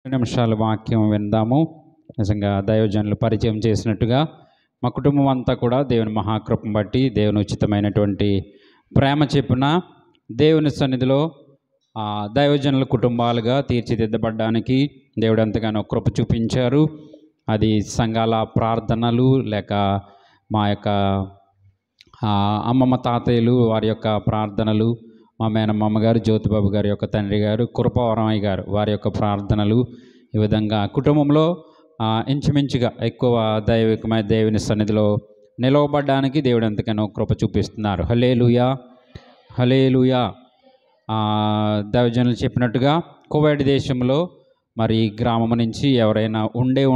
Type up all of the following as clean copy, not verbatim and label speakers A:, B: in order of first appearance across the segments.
A: నిమిషాలు వాక్యం విందాము. నిజంగా దైవజనులు పరిచయం చేసినట్టుగా మా కుటుంబం అంతా కూడా దేవుని మహాకృపను బట్టి దేవుని ఉచితమైనటువంటి ప్రేమ చెప్పున దేవుని సన్నిధిలో దైవజనుల కుటుంబాలుగా తీర్చిదిద్దబడ్డానికి దేవుడు ఎంతగానో కృప చూపించారు. అది సంఘాల ప్రార్థనలు లేక మా యొక్క అమ్మమ్మ తాతయ్యలు వారి యొక్క ప్రార్థనలు, మా మేనమ్మ గారు జ్యోతిబాబు గారి యొక్క తండ్రి గారు కృపవరమయ్య గారు వారి యొక్క ప్రార్థనలు, ఈ విధంగా కుటుంబంలో ఇంచుమించుగా ఎక్కువ దైవికమైన దేవుని సన్నిధిలో నిలవబడ్డానికి దేవుడు ఎంతగానో కృప చూపిస్తున్నారు. హల్లెలూయా, హల్లెలూయా. దైవజనులు చెప్పినట్టుగా కువైట్ దేశంలో మరి గ్రామం నుంచి ఎవరైనా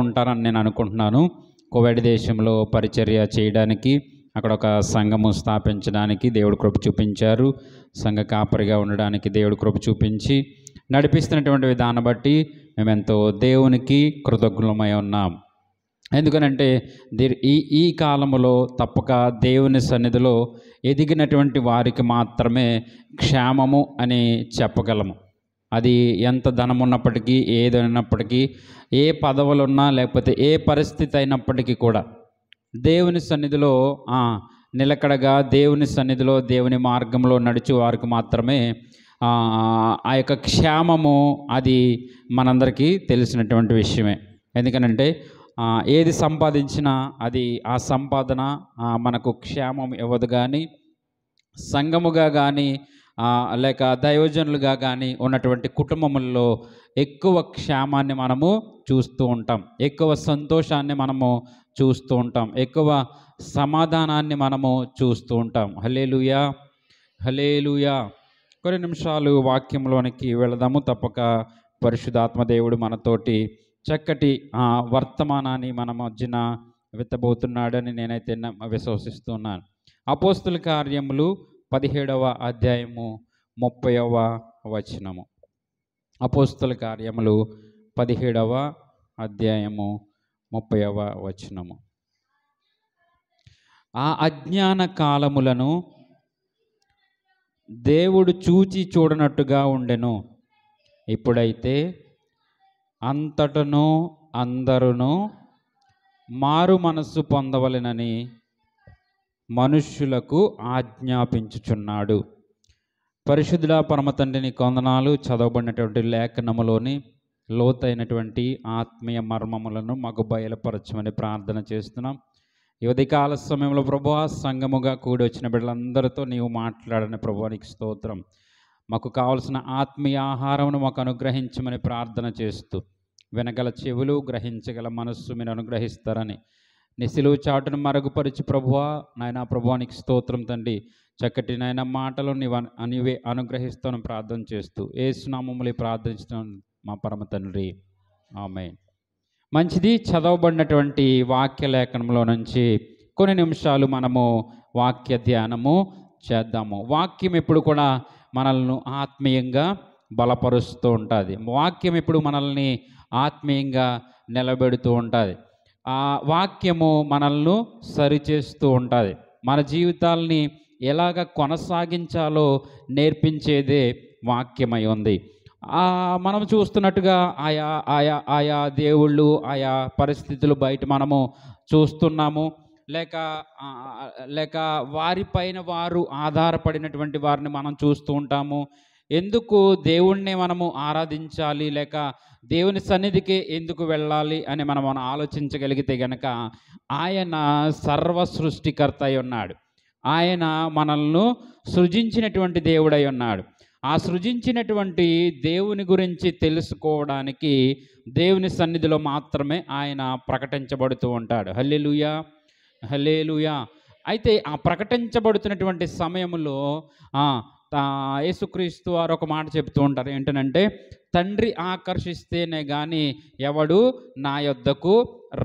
A: ఉంటారని నేను అనుకుంటున్నాను. కువైట్ దేశంలో పరిచర్య చేయడానికి అక్కడ ఒక సంఘము స్థాపించడానికి దేవుడు కృప చూపించారు. సంఘ కాపరిగా ఉండడానికి దేవుడు కృప చూపించి నడిపిస్తున్నటువంటి విధానం బట్టి మేమెంతో దేవునికి కృతజ్ఞులమై ఉన్నాం. ఎందుకనంటే ఈ కాలంలో తప్పక దేవుని సన్నిధిలో ఎదిగినటువంటి వారికి మాత్రమే క్షేమము అని చెప్పగలము. అది ఎంత ధనం ఉన్నప్పటికీ, ఏదైనప్పటికీ, ఏ పదవులున్నా లేకపోతే ఏ పరిస్థితి అయినప్పటికీ కూడా దేవుని సన్నిధిలో నిలకడగా దేవుని సన్నిధిలో దేవుని మార్గంలో నడిచే వారికి మాత్రమే ఆ యొక్క క్షేమము అది మనందరికీ తెలిసినటువంటి విషయమే. ఎందుకనంటే ఏది సంపాదించినా అది ఆ సంపాదన మనకు క్షేమం ఇవ్వదు. కానీ సంఘముగా కానీ లేక దైవజనులుగా కానీ ఉన్నటువంటి కుటుంబముల్లో ఎక్కువ క్షేమాన్ని మనము చూస్తూ ఉంటాం, ఎక్కువ సంతోషాన్ని మనము చూస్తూ ఉంటాం, ఎక్కువ సమాధానాన్ని మనము చూస్తూ ఉంటాం. హల్లెలూయా, హల్లెలూయా. కొన్ని నిమిషాలు వాక్యంలోనికి వెళదాము. తప్పక పరిశుద్ధాత్మ దేవుడు మనతోటి చక్కటి వర్తమానాన్ని మన మధ్యన విత్తబోతున్నాడని నేనైతే విశ్వసిస్తున్నాను. అపోస్తుల కార్యములు 17వ అధ్యాయము 30వ వచనము. అపోస్తుల కార్యములు 17వ అధ్యాయము 30వ వచనము. ఆ అజ్ఞాన కాలములను దేవుడు చూచి చూడనట్టుగా ఉండెను. ఇప్పుడైతే అంతటను అందరూ మారు మనస్సు పొందవలెనని మనుష్యులకు ఆజ్ఞాపించుచున్నాడు. పరిశుద్ధుడా పరమ తండ్రిని కొందనాలు. చదవబడినటువంటి లేఖనములోని లోతైనటువంటి ఆత్మీయ మర్మములను మాకు బయలుపరచమని ప్రార్థన చేస్తున్నాం. ఈ ఉదయకాల సమయంలో ప్రభువా, సంఘముగా కూడి వచ్చిన బిడ్డలందరితో నీవు మాట్లాడని ప్రభువా నీకు స్తోత్రం. మాకు కావలసిన ఆత్మీయ ఆహారమును మాకు అనుగ్రహించమని ప్రార్థన చేస్తూ, వినగల చెవులు, గ్రహించగల మనస్సు మీరు అనుగ్రహిస్తారని నీ సిలువ చాటును మరుగుపరిచి ప్రభువా నాయనా ప్రభువా నీకు స్తోత్రం తండ్రి. చక్కటి నాయన మాటలు నీవే అనుగ్రహిస్తాను ప్రార్థన చేస్తూ యేసు నామములో ప్రార్థించడం మా పరమ తండ్రి, ఆమేన్. మంచిది. చదవబడినటువంటి వాక్య లేఖనంలో నుంచి కొన్ని నిమిషాలు మనము వాక్య ధ్యానము చేద్దాము. వాక్యం ఎప్పుడు కూడా మనల్ని ఆత్మీయంగా బలపరుస్తూ ఉంటుంది. వాక్యం ఎప్పుడు మనల్ని ఆత్మీయంగా నిలబెడుతూ ఉంటుంది. ఆ వాక్యము మనల్ని సరిచేస్తూ ఉంటుంది. మన జీవితాల్ని ఎలాగ కొనసాగించాలో నేర్పించేదే వాక్యమై ఉంది. మనం చూస్తున్నట్టుగా ఆయా ఆయా ఆయా దేవుళ్ళు, ఆయా పరిస్థితులు బయట మనము చూస్తున్నాము. లేక వారిపైన వారు ఆధారపడినటువంటి వారిని మనం చూస్తూ ఉంటాము. ఎందుకు దేవుణ్ణి మనము ఆరాధించాలి, లేక దేవుని సన్నిధికి ఎందుకు వెళ్ళాలి అని మనం ఆలోచించగలిగితే గనక ఆయన సర్వ సృష్టికర్త అయి ఉన్నాడు. ఆయన మనల్ని సృజించినటువంటి దేవుడై ఉన్నాడు. ఆ సృజించినటువంటి దేవుని గురించి తెలుసుకోవడానికి దేవుని సన్నిధిలో మాత్రమే ఆయన ప్రకటించబడుతూ ఉంటాడు. హల్లెలూయా, హల్లెలూయా. అయితే ఆ ప్రకటించబడుతున్నటువంటి సమయంలో యేసుక్రీస్తు వారు ఒక మాట చెప్తూ ఉంటారు. ఏంటనంటే, తండ్రి ఆకర్షిస్తేనే కానీ ఎవడు నా యొద్దకు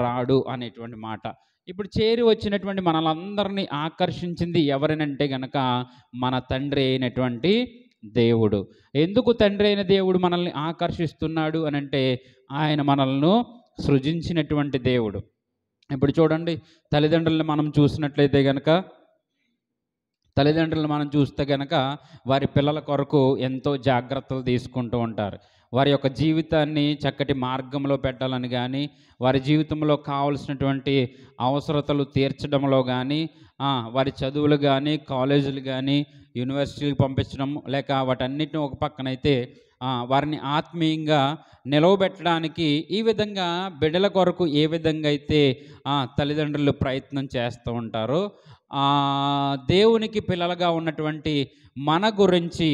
A: రాడు అనేటువంటి మాట. ఇప్పుడు చేరి వచ్చినటువంటి మనలందరినీ ఆకర్షించింది ఎవరినంటే గనక మన తండ్రి అయినటువంటి దేవుడు. ఎందుకు తండ్రి అయిన దేవుడు మనల్ని ఆకర్షిస్తున్నాడు అనంటే, ఆయన మనల్ని సృజించినటువంటి దేవుడు. ఇప్పుడు చూడండి, తల్లిదండ్రులను మనం చూస్తే గనక వారి పిల్లల కొరకు ఎంతో జాగ్రత్తలు తీసుకుంటూ ఉంటారు. వారి యొక్క జీవితాన్ని చక్కటి మార్గంలో పెట్టాలని కానీ, వారి జీవితంలో కావలసినటువంటి అవసరతలు తీర్చడంలో కానీ, వారి చదువులు కానీ, కాలేజీలు కానీ, యూనివర్సిటీలకు పంపించడం, లేక వాటన్నిటిని ఒక పక్కనైతే వారిని ఆత్మీయంగా నిలవబెట్టడానికి ఈ విధంగా బిడ్డల కొరకు ఏ విధంగా అయితే తల్లిదండ్రులు ప్రయత్నం చేస్తూ ఉంటారో, దేవునికి పిల్లలుగా ఉన్నటువంటి మన గురించి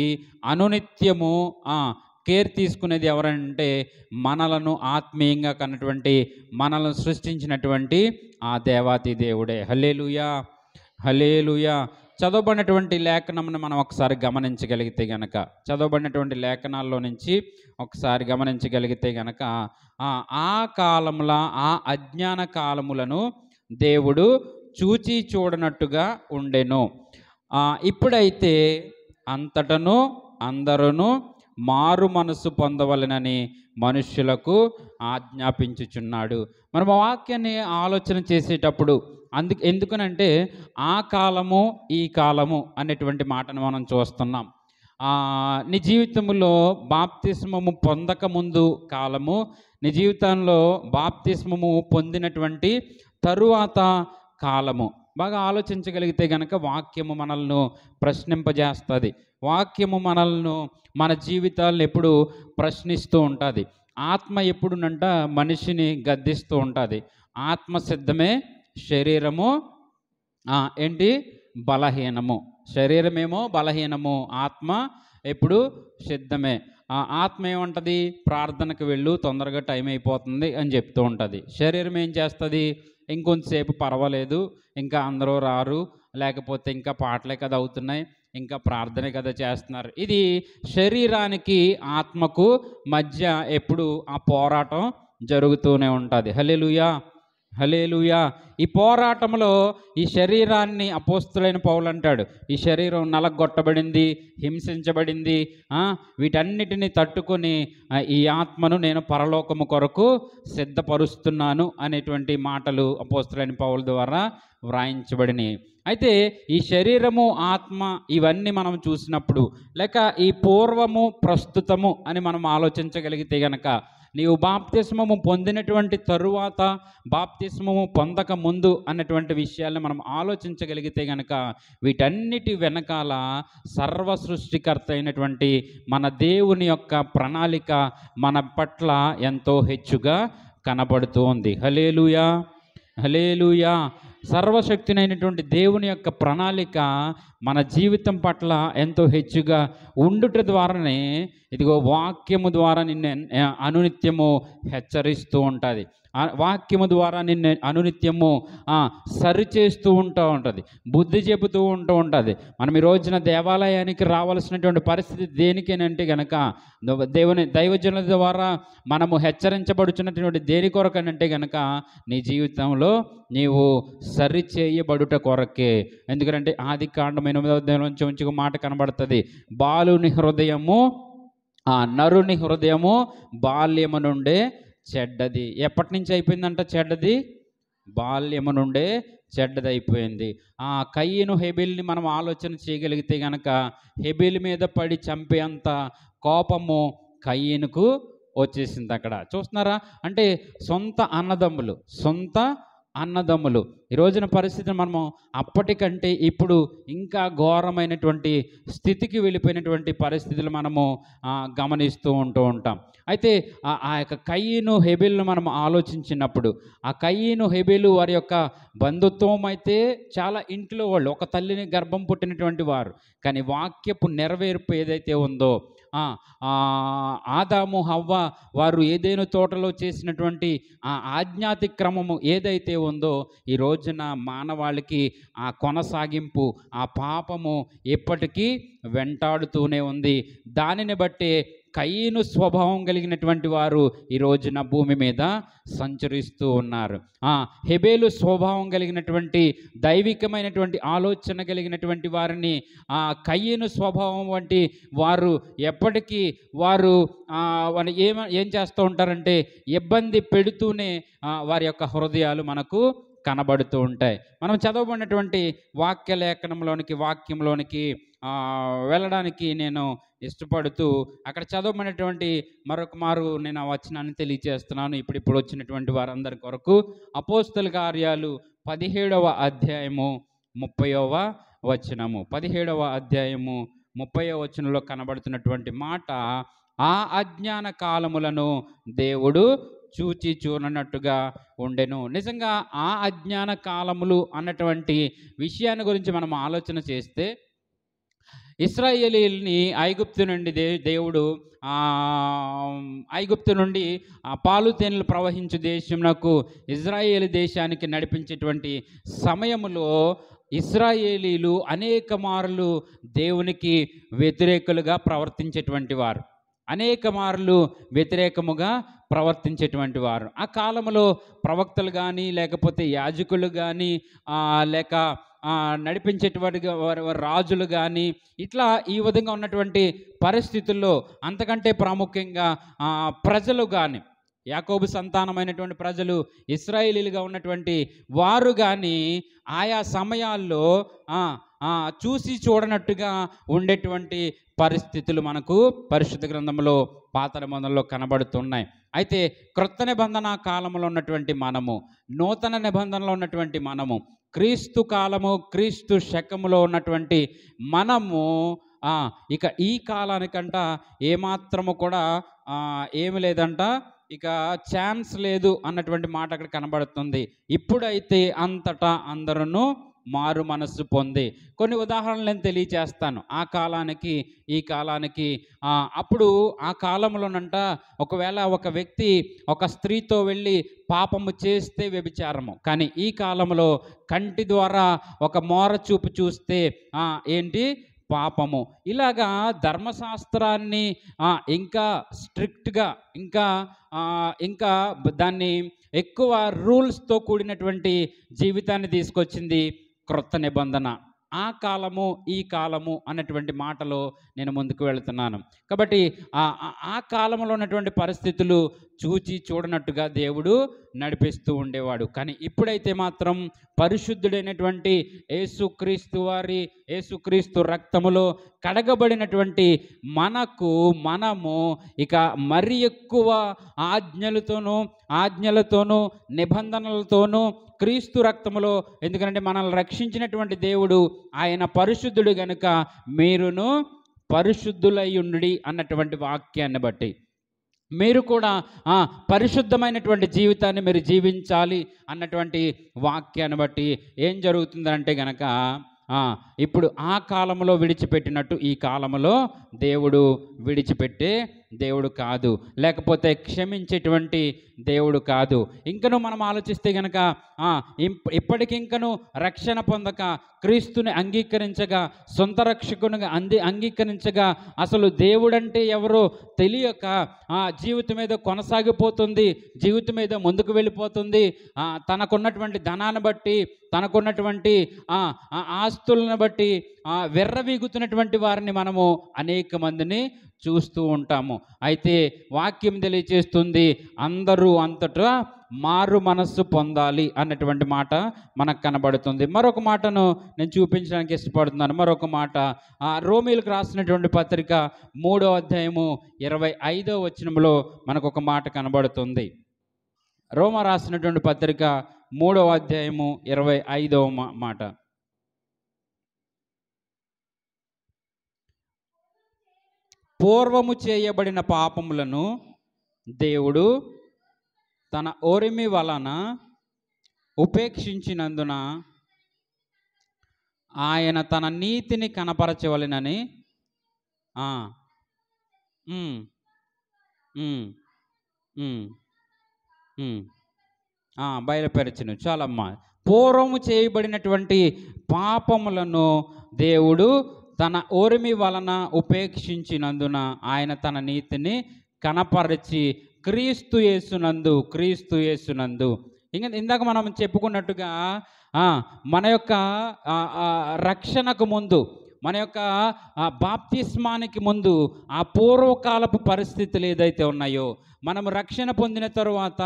A: అనునిత్యము కేర్ తీసుకునేది ఎవరంటే మనలను ఆత్మీయంగా కన్నటువంటి, మనలను సృష్టించినటువంటి ఆ దేవాతి దేవుడే. హల్లెలూయా, హల్లెలూయా. చదవబడినటువంటి లేఖనమును మనం ఒకసారి గమనించగలిగితే గనక, చదవబడినటువంటి లేఖనాల్లో నుంచి ఒకసారి గమనించగలిగితే గనక, ఆ కాలముల ఆ అజ్ఞాన కాలములను దేవుడు చూచి చూడనట్టుగా ఉండెను. ఇప్పుడైతే అంతటను అందరూ మారు మనసు పొందవలెనని మనుష్యులకు ఆజ్ఞాపించుచున్నాడు. మనం ఆ వాక్యాన్ని ఆలోచన చేసేటప్పుడు ఎందుకనంటే ఆ కాలము ఈ కాలము అనేటువంటి మాటను మనం చూస్తున్నాం. నీ జీవితంలో బాప్తిస్మము పొందకముందు కాలము, నీ జీవితంలో బాప్తిస్మము పొందినటువంటి తరువాత కాలము. బాగా ఆలోచించగలిగితే కనుక వాక్యము మనల్ని ప్రశ్నింపజేస్తుంది. వాక్యము మనల్ని, మన జీవితాలను ఎప్పుడు ప్రశ్నిస్తూ ఉంటుంది. ఆత్మ ఎప్పుడునంట మనిషిని గద్దిస్తూ ఉంటుంది. ఆత్మ సిద్ధమే, శరీరము బలహీనము. శరీరమేమో బలహీనము, ఆత్మ ఎప్పుడు సిద్ధమే. ఆత్మ ఏమంటుంది? ప్రార్థనకు వెళ్ళు, తొందరగా టైం అయిపోతుంది అని చెప్తూ ఉంటుంది. శరీరం ఏం చేస్తుంది? ఇంకొంతసేపు పర్వాలేదు, ఇంకా అందరూ రారు, లేకపోతే ఇంకా పాటలే కదా అవుతున్నాయి, ఇంకా ప్రార్థనే కదా చేస్తున్నారు. ఇది శరీరానికి ఆత్మకు మధ్య ఎప్పుడు ఆ పోరాటం జరుగుతూనే ఉంటుంది. హల్లెలూయా, హల్లెలూయా. ఈ పోరాటంలో ఈ శరీరాన్ని అపోస్తులైన పౌలు అంటాడు, ఈ శరీరం నలగొట్టబడింది, హింసించబడింది, వీటన్నిటిని తట్టుకొని ఈ ఆత్మను నేను పరలోకము కొరకు సిద్ధపరుస్తున్నాను అనేటువంటి మాటలు అపోస్తులైన పౌలు ద్వారా వ్రాయించబడినాయి. అయితే ఈ శరీరము, ఆత్మ ఇవన్నీ మనం చూసినప్పుడు, లేక ఈ పూర్వము ప్రస్తుతము అని మనం ఆలోచించగలిగితే గనక, నీవు బాప్తిస్మము పొందినటువంటి తరువాత, బాప్తిస్మము పొందక ముందు అన్నటువంటి విషయాలను మనం ఆలోచించగలిగితే గనక, వీటన్నిటి వెనకాల సర్వ సృష్టికర్త అయినటువంటి మన దేవుని యొక్క ప్రణాళిక మన పట్ల ఎంతో హెచ్చుగా కనబడుతూ ఉంది. హల్లెలూయా, హల్లెలూయా. సర్వశక్తినైనటువంటి దేవుని యొక్క ప్రణాళిక మన జీవితం పట్ల ఎంతో హెచ్చుగా ఉండుట ద్వారానే ఇదిగో వాక్యము ద్వారా నిన్ను అనునిత్యము హెచ్చరిస్తూ ఉంటుంది. వాక్యము ద్వారా నిన్ను అనునిత్యము సరిచేస్తూ ఉంటుంది, బుద్ధి చెబుతూ ఉంటుంది. మనం ఈ రోజున దేవాలయానికి రావాల్సినటువంటి పరిస్థితి దేనికేనంటే గనక, దైవజనుల ద్వారా మనము హెచ్చరించబడుచున్నటువంటి దేని కొరకనంటే గనక, నీ జీవితంలో నీవు సరిచేయబడుట కొరకే. ఎందుకంటే ఆదికాండం 8వ అధ్యాయం నుంచి ఒక మాట కనబడుతుంది, బాలుని హృదయము నరుని హృదయము బాల్యము నుండే చెడ్డది. ఎప్పటి నుంచి అయిపోయిందంట చెడ్డది? బాల్యము నుండే చెడ్డది అయిపోయింది. కయ్యను హెబెల్ని మనం ఆలోచన చేయగలిగితే గనక, హెబెల్ మీద పడి చంపేంత కోపము కయ్యనుకు వచ్చేసింది. అక్కడ చూస్తున్నారా? అంటే సొంత అన్నదమ్ములు ఈ రోజున పరిస్థితిని మనము అప్పటికంటే ఇప్పుడు ఇంకా ఘోరమైనటువంటి స్థితికి వెళ్ళిపోయినటువంటి పరిస్థితులు మనము గమనిస్తూ ఉంటాం. అయితే ఆ యొక్క కయ్యను హెబెల్ను మనం ఆలోచించినప్పుడు, ఆ కయ్యను హెబెలు వారి యొక్క బంధుత్వం అయితే చాలా ఇంట్లో వాళ్ళు, ఒక తల్లిని గర్భం పుట్టినటువంటి వారు. కానీ వాక్యపు నెరవేర్పు ఏదైతే ఉందో, ఆదాము హవ్వ వారు ఏదైనా తోటలో చేసినటువంటి ఆ ఆజ్ఞాతిక్రమము ఏదైతే ఉందో, ఈ రోజున మానవాళికి ఆ కొనసాగింపు, ఆ పాపము ఎప్పటికీ వెంటాడుతూనే ఉంది. దానిని బట్టే కయ్యను స్వభావం కలిగినటువంటి వారు ఈ రోజున భూమి మీద సంచరిస్తూ ఉన్నారు. హెబెలు స్వభావం కలిగినటువంటి, దైవికమైనటువంటి ఆలోచన కలిగినటువంటి వారిని కయ్యను స్వభావం వంటి వారు ఎప్పటికీ వారు ఏం చేస్తూ ఉంటారంటే, ఇబ్బంది పెడుతూనే వారి యొక్క హృదయాలు మనకు కనబడుతూ ఉంటాయి. మనం చదవబడినటువంటి వాక్యంలోనికి వెళ్ళడానికి నేను ఇష్టపడుతూ అక్కడ చదవమనేటువంటి మరొక మారు నేను ఆ వచనాన్ని తెలియజేస్తున్నాను. ఇప్పుడు వచ్చినటువంటి వారందరి కొరకు అపోస్తల కార్యాలు 17వ అధ్యాయము 30వ వచనము. 17వ అధ్యాయము 30వ వచనంలో కనబడుతున్నటువంటి మాట, ఆ అజ్ఞాన కాలములను దేవుడు చూచి చూడనట్టుగా ఉండెను. నిజంగా ఆ అజ్ఞాన కాలములు అన్నటువంటి విషయాన్ని గురించి మనం ఆలోచన చేస్తే, ఇశ్రాయేలీయుల్ని ఐగుప్తు నుండి దేవుడు ఐగుప్తు నుండి పాలు తేనెలు ప్రవహించు దేశమునకు ఇజ్రాయేలు దేశానికి నడిపించేటువంటి సమయములో ఇశ్రాయేలీలు అనేక మార్లు దేవునికి వ్యతిరేకులుగా ప్రవర్తించేటువంటి వారు, అనేక మార్లు వ్యతిరేకముగా ప్రవర్తించేటువంటి వారు. ఆ కాలంలో ప్రవక్తలు కానీ, లేకపోతే యాజకులు కానీ, లేక నడిపించేటువంటి రాజులు కానీ, ఇట్లా ఈ విధంగా ఉన్నటువంటి పరిస్థితుల్లో అంతకంటే ప్రాముఖ్యంగా ప్రజలు కానీ, యాకోబు సంతానమైనటువంటి ప్రజలు, ఇశ్రాయేలీలుగా ఉన్నటువంటి వారు కానీ ఆయా సమయాల్లో చూసి చూడనట్టుగా ఉండేటువంటి పరిస్థితులు మనకు పరిశుద్ధ గ్రంథంలో పాత నిబంధనలో కనబడుతున్నాయి. అయితే క్రొత్త నిబంధన కాలంలో ఉన్నటువంటి మనము, నూతన నిబంధనలో ఉన్నటువంటి మనము, క్రీస్తు కాలము క్రీస్తు శకములో ఉన్నటువంటి మనము ఇక ఈ కాలానికంట ఏమాత్రము కూడా ఏమి లేదంట, ఇక ఛాన్స్ లేదు అన్నటువంటి మాట అక్కడ కనబడుతుంది. ఇప్పుడైతే అంతటా అందరూ మారు మనస్సు పొంది, కొన్ని ఉదాహరణలు నేను తెలియచేస్తాను ఆ కాలానికి ఈ కాలానికి. అప్పుడు ఆ కాలంలోనంట ఒకవేళ ఒక వ్యక్తి ఒక స్త్రీతో వెళ్ళి పాపము చేస్తే వ్యభిచారము, కానీ ఈ కాలంలో కంటి ద్వారా ఒక మోర చూపు చూస్తే ఏంటి పాపము. ఇలాగా ధర్మశాస్త్రాన్ని ఇంకా స్ట్రిక్ట్గా ఇంకా దాన్ని ఎక్కువ రూల్స్తో కూడినటువంటి జీవితాన్ని తీసుకొచ్చింది క్రొత్త నిబంధన. ఆ కాలము ఈ కాలము అన్నటువంటి మాటలో నేను ముందుకు వెళుతున్నాను. కాబట్టి ఆ కాలంలో ఉన్నటువంటి పరిస్థితులు చూచి చూడనట్టుగా దేవుడు నడిపిస్తూ ఉండేవాడు. కానీ ఇప్పుడైతే మాత్రం పరిశుద్ధుడైనటువంటి యేసుక్రీస్తు రక్తములో కడగబడినటువంటి మనము ఇక మరి ఎక్కువ ఆజ్ఞలతోనూ నిబంధనలతోనూ క్రీస్తు రక్తములో, ఎందుకంటే మనల్ని రక్షించినటువంటి దేవుడు ఆయన పరిశుద్ధుడు గనుక మీరును పరిశుద్ధులై ఉండుడి అన్నటువంటి వాక్యాన్ని బట్టి మీరు కూడా పరిశుద్ధమైనటువంటి జీవితాన్ని మీరు జీవించాలి అన్నటువంటి వాక్యాన్ని బట్టి ఏం జరుగుతుందంటే గనక ఇప్పుడు ఆ కాలంలో విడిచిపెట్టినట్టు ఈ కాలంలో దేవుడు విడిచిపెట్టే దేవుడు కాదు, లేకపోతే క్షమించేటువంటి దేవుడు కాదు. ఇంకనూ మనం ఆలోచిస్తే గనక ఇప్పటికింకను రక్షణ పొందక క్రీస్తుని అంగీకరించగా, సొంత రక్షకునిగా అంగీకరించగా, అసలు దేవుడంటే ఎవరో తెలియక జీవితం మీద కొనసాగిపోతుంది, జీవితం మీద ముందుకు వెళ్ళిపోతుంది. తనకున్నటువంటి ధనాన్ని బట్టి, తనకున్నటువంటి ఆస్తులను బట్టి వెర్రవీగుతున్నటువంటి వారిని మనము అనేక మందిని చూస్తూ ఉంటాము. అయితే వాక్యం తెలియచేస్తుంది అందరూ అంతటా మారు మనస్సు పొందాలి అన్నటువంటి మాట మనకు కనబడుతుంది. మరొక మాటను నేను చూపించడానికి ఇష్టపడుతున్నాను. మరొక మాట రోమీలకు రాసినటువంటి పత్రిక 3వ అధ్యాయము 25వ వచనంలో మనకు ఒక మాట కనబడుతుంది. రోమా రాసినటువంటి పత్రిక 3వ అధ్యాయము 25వ మాట. పూర్వము చేయబడిన పాపములను దేవుడు తన ఓరిమి వలన ఉపేక్షించినందున ఆయన తన నీతిని కనపరచవలెనని బయలుపరచును. చాలమ్మా. పూర్వము చేయబడినటువంటి పాపములను దేవుడు తన ఓరిమి వలన ఉపేక్షించినందున ఆయన తన నీతిని కనపరిచి క్రీస్తు యేసునందు ఇందాక మనం చెప్పుకున్నట్టుగా మన యొక్క రక్షణకు ముందు, మన యొక్క బాప్తిస్మానికి ముందు ఆ పూర్వకాలపు పరిస్థితులు ఏదైతే ఉన్నాయో, మనము రక్షణ పొందిన తరువాత,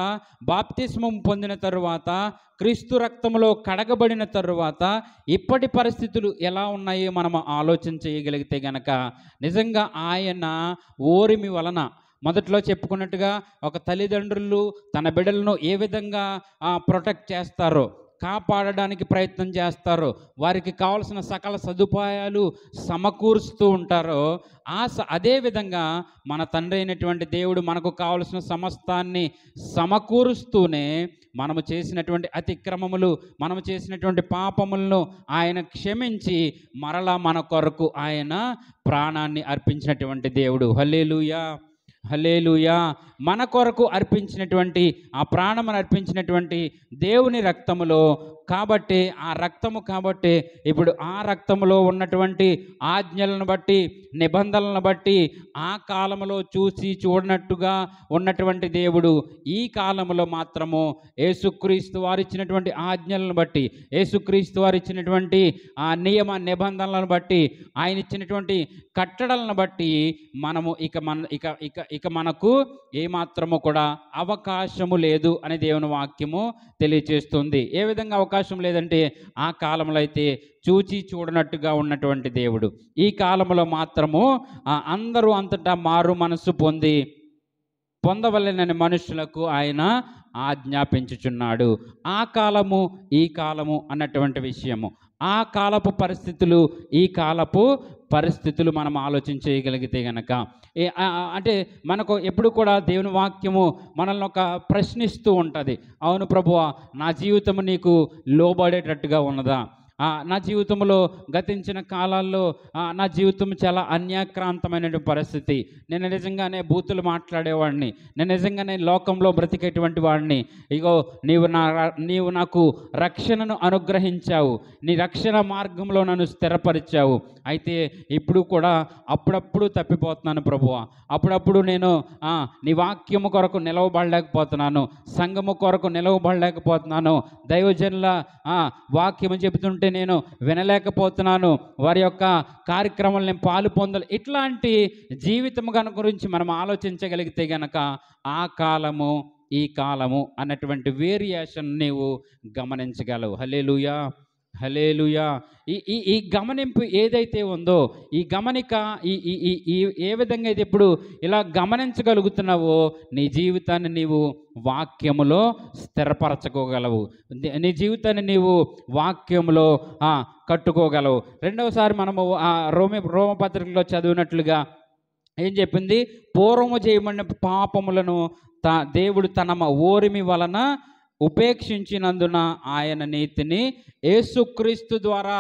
A: బాప్తిస్మం పొందిన తరువాత, క్రీస్తు రక్తంలో కడగబడిన తరువాత ఇప్పటి పరిస్థితులు ఎలా ఉన్నాయో మనం ఆలోచన చేయగలిగితే గనక, నిజంగా ఆయన ఓరిమి వలన, మొదట్లో చెప్పుకున్నట్టుగా ఒక తల్లిదండ్రులు తన బిడ్డలను ఏ విధంగా ప్రొటెక్ట్ చేస్తారో, కాపాడడానికి ప్రయత్నం చేస్తారో, వారికి కావలసిన సకల సదుపాయాలు సమకూరుస్తూ ఉంటారో, అదే విధంగా మన తండ్రి అయినటువంటి దేవుడు మనకు కావలసిన సమస్తాన్ని సమకూరుస్తూనే మనము చేసినటువంటి అతిక్రమములు, మనము చేసినటువంటి పాపములను ఆయన క్షమించి మరలా మన కొరకు ఆయన ప్రాణాన్ని అర్పించినటువంటి దేవుడు. హల్లెలూయా, హల్లెలూయా. మన కొరకు అర్పించినటువంటి, ఆ ప్రాణమును అర్పించినటువంటి దేవుని రక్తములో కాబట్టి, ఆ రక్తము కాబట్టి ఇప్పుడు ఆ రక్తములో ఉన్నటువంటి ఆజ్ఞలను బట్టి, నిబంధనలను బట్టి, ఆ కాలములో చూసి చూడనట్టుగా ఉన్నటువంటి దేవుడు ఈ కాలములో మాత్రము యేసుక్రీస్తు వారు ఇచ్చినటువంటి ఆజ్ఞలను బట్టి, యేసుక్రీస్తు వారు ఇచ్చినటువంటి ఆ నియమ నిబంధనలను బట్టి, ఆయన ఇచ్చినటువంటి కట్టడలను బట్టి మనము ఇక మనకు ఏమాత్రము కూడా అవకాశము లేదు అని దేవుని వాక్యము తెలియచేస్తుంది. ఏ విధంగా అవకాశం లేదంటే, ఆ కాలంలో అయితే చూచి చూడనట్టుగా ఉన్నటువంటి దేవుడు ఈ కాలంలో మాత్రము అందరూ అంతటా మారు మనసు పొందవలెనని మనుషులకు ఆయన ఆజ్ఞాపించుచున్నాడు. ఆ కాలము, ఈ కాలము అన్నటువంటి విషయము, ఆ కాలపు పరిస్థితులు, ఈ కాలపు పరిస్థితులు మనం ఆలోచించగలిగితే గనక, అంటే మనకు ఎప్పుడు కూడా దేవుని వాక్యము మనల్ని ఒక ప్రశ్నిస్తూ ఉంటుంది. అవును ప్రభువా, నా జీవితం నీకు లోబడేటట్టుగా ఉన్నదా? నా జీవితంలో గతించిన కాలాల్లో నా జీవితం చాలా అన్యాక్రాంతమైన పరిస్థితి. నేను నిజంగానే బూతులు మాట్లాడేవాడిని, నేను నిజంగానే లోకంలో బ్రతికేటువంటి వాడిని. ఇగో నీవు నాకు రక్షణను అనుగ్రహించావు, నీ రక్షణ మార్గంలో నన్ను స్థిరపరిచావు. అయితే ఇప్పుడు కూడా అప్పుడప్పుడు తప్పిపోతున్నాను ప్రభువా, అప్పుడప్పుడు నేను నీ వాక్యము కొరకు నిలవబడలేకపోతున్నాను, సంఘము కొరకు నిలవబడలేకపోతున్నాను, దైవజనుల వాక్యము చెబుతుంటే నేను వినలేకపోతున్నాను, వారి యొక్క కార్యక్రమాలు నేను పాలు పొందాలి. ఇట్లాంటి జీవితం గురించి మనం ఆలోచించగలిగితే గనక, ఆ కాలము, ఈ కాలము అన్నటువంటి వేరియేషన్ నీవు గమనించగలవు. హల్లెలూయా, హల్లెలూయా. ఈ గమనింపు ఏదైతే ఉందో, ఈ గమనిక ఏ విధంగా అయితే ఇప్పుడు ఇలా గమనించగలుగుతున్నావో, నీ జీవితాన్ని నీవు వాక్యములో స్థిరపరచుకోగలవు, నీ జీవితాన్ని నీవు వాక్యములో కట్టుకోగలవు. రెండవసారి మనము రోమపత్రికలో చదివినట్లుగా ఏం చెప్పింది? పూర్వము చేయబడిన పాపములను దేవుడు తన ఓరిమి వలన ఉపేక్షించినందున ఆయన నీతిని యేసుక్రీస్తు ద్వారా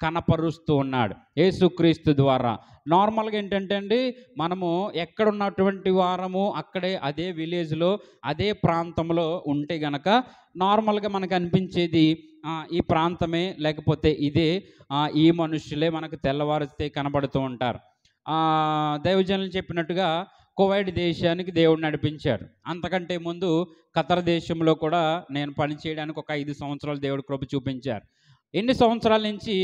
A: కనపరుస్తూ ఉన్నాడు. యేసుక్రీస్తు ద్వారా. నార్మల్గా ఏంటంటే అండి, మనము ఎక్కడున్నటువంటి వారము అక్కడే, అదే విలేజ్లో, అదే ప్రాంతంలో ఉంటే గనక నార్మల్గా మనకు అనిపించేది ఈ ప్రాంతమే, లేకపోతే ఇదే, ఈ మనుషులే మనకు తెల్లవారితే కనబడుతూ ఉంటారు. దైవజనులు చెప్పినట్టుగా కువైట్ దేశానికి దేవుడు నడిపించాడు. అంతకంటే ముందు ఖతర్ దేశంలో కూడా నేను పనిచేయడానికి ఒక 5 సంవత్సరాలు దేవుడు కృప చూపించారు. ఎన్ని సంవత్సరాల నుంచి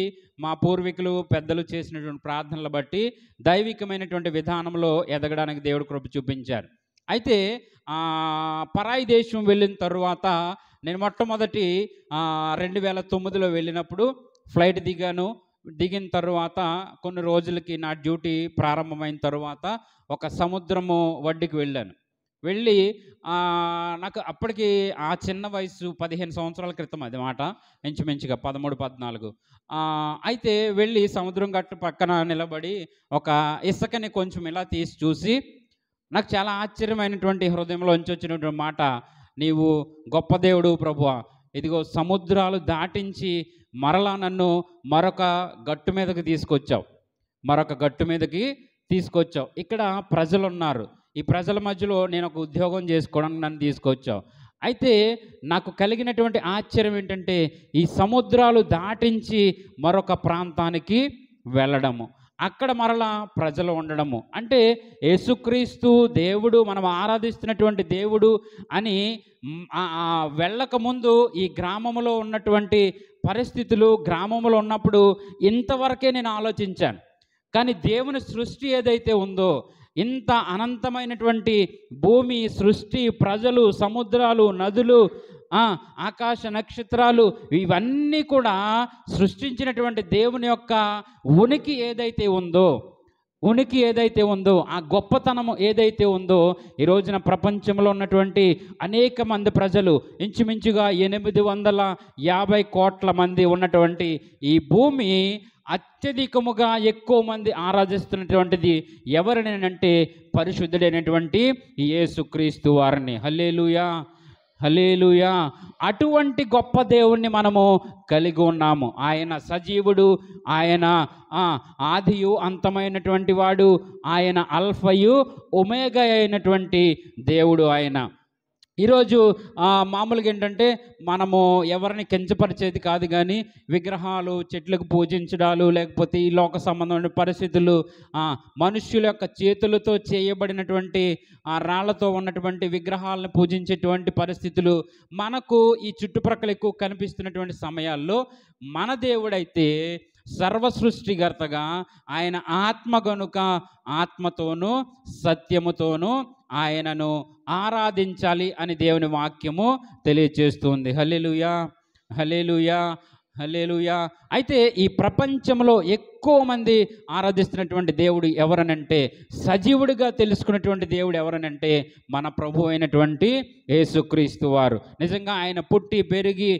A: మా పూర్వీకులు పెద్దలు చేసినటువంటి ప్రార్థనలు బట్టి దైవికమైనటువంటి విధానంలో ఎదగడానికి దేవుడు కృప చూపించారు. అయితే పరాయి దేశం వెళ్ళిన తరువాత నేను మొట్టమొదటి 2009లో వెళ్ళినప్పుడు ఫ్లైట్ దిగిన తరువాత కొన్ని రోజులకి నా డ్యూటీ ప్రారంభమైన తరువాత ఒక సముద్రము ఒడ్డుకి వెళ్ళి నాకు అప్పటికి ఆ చిన్న వయసు 15 సంవత్సరాల క్రితం అది మాట, ఇంచుమించుగా 13-14. అయితే వెళ్ళి సముద్రం గట్టు పక్కన నిలబడి ఒక ఇసుకని కొంచెం ఇలా తీసి చూసి నాకు చాలా ఆశ్చర్యమైనటువంటి హృదయంలోంచి వచ్చినటువంటి మాట, నీవు గొప్ప దేవుడు ప్రభువా, ఇదిగో సముద్రాలు దాటించి మరలా నన్ను మరొక గట్టు మీదకి తీసుకొచ్చావు, ఇక్కడ ప్రజలు ఉన్నారు, ఈ ప్రజల మధ్యలో నేను ఒక ఉద్యోగం చేసుకోవడానికి నన్ను తీసుకొచ్చావు. అయితే నాకు కలిగినటువంటి ఆశ్చర్యం ఏంటంటే, ఈ సముద్రాలు దాటించి మరొక ప్రాంతానికి వెళ్ళడము, అక్కడ మరలా ప్రజలు ఉండడము. అంటే యేసుక్రీస్తు దేవుడు, మనం ఆరాధిస్తున్నటువంటి దేవుడు అని వెళ్ళకముందు ఈ గ్రామంలో ఉన్నటువంటి పరిస్థితులు, గ్రామంలో ఉన్నప్పుడు ఇంతవరకే నేను ఆలోచించాను. కానీ దేవుని సృష్టి ఏదైతే ఉందో, ఇంత అనంతమైనటువంటి భూమి సృష్టి, ప్రజలు, సముద్రాలు, నదులు, ఆకాశ నక్షత్రాలు, ఇవన్నీ కూడా సృష్టించినటువంటి దేవుని యొక్క ఉనికి ఏదైతే ఉందో, ఆ గొప్పతనము ఏదైతే ఉందో, ఈ రోజున ప్రపంచంలో ఉన్నటువంటి అనేక మంది ప్రజలు, ఇంచుమించుగా 850 కోట్ల మంది ఉన్నటువంటి ఈ భూమి అత్యధికముగా ఎక్కువ మంది ఆరాధిస్తున్నటువంటిది ఎవరినంటే పరిశుద్ధుడైనటువంటి యేసుక్రీస్తు వారిని. హల్లెలూయా, హల్లెలూయా. అటువంటి గొప్ప దేవుణ్ణి మనము కలిగి ఉన్నాము. ఆయన సజీవుడు, ఆయన ఆదియు అంతమైనటువంటి వాడు, ఆయన అల్ఫయు ఒమేగా అయినటువంటి దేవుడు ఆయన. ఈరోజు మామూలుగా ఏంటంటే మనము ఎవరిని కించపరిచేది కాదు, కానీ విగ్రహాలు, చెట్లకు పూజించడాలు, లేకపోతే ఈ లోక సంబంధమైన పరిస్థితులు, మనుష్యుల యొక్క చేతులతో చేయబడినటువంటి రాళ్లతో ఉన్నటువంటి విగ్రహాలను పూజించేటువంటి పరిస్థితులు మనకు ఈ చుట్టుప్రక్కల ఎక్కువ కనిపిస్తున్నటువంటి సమయాల్లో, మన దేవుడైతే సర్వ సృష్టికర్తగా ఆయన ఆత్మ గనుక ఆత్మతోనూ సత్యముతోనూ ఆయనను ఆరాధించాలి అని దేవుని వాక్యము తెలియజేస్తుంది. హల్లెలూయా, హల్లెలూయా, హల్లెలూయా. అయితే ఈ ప్రపంచంలో ఎక్కువ మంది ఆరాధిస్తున్నటువంటి దేవుడు ఎవరనంటే, సజీవుడిగా తెలుసుకున్నటువంటి దేవుడు ఎవరనంటే మన ప్రభు అయినటువంటి యేసుక్రీస్తు వారు. నిజంగా ఆయన పుట్టి పెరిగి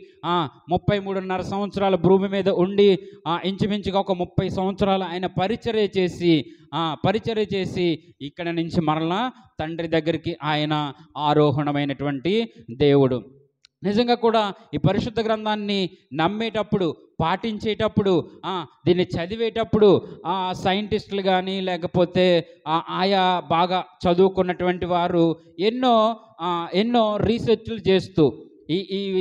A: 33.5 సంవత్సరాల భూమి మీద ఉండి ఇంచుమించుగా ఒక 30 సంవత్సరాలు ఆయన పరిచర్య చేసి ఇక్కడ నుంచి మరలా తండ్రి దగ్గరికి ఆయన ఆరోహణమైనటువంటి దేవుడు. నిజంగా కూడా ఈ పరిశుద్ధ గ్రంథాన్ని నమ్మేటప్పుడు, పాటించేటప్పుడు, దీన్ని చదివేటప్పుడు సైంటిస్టులు కానీ, లేకపోతే ఆయా బాగా చదువుకున్నటువంటి వారు ఎన్నో రీసెర్చ్లు చేస్తూ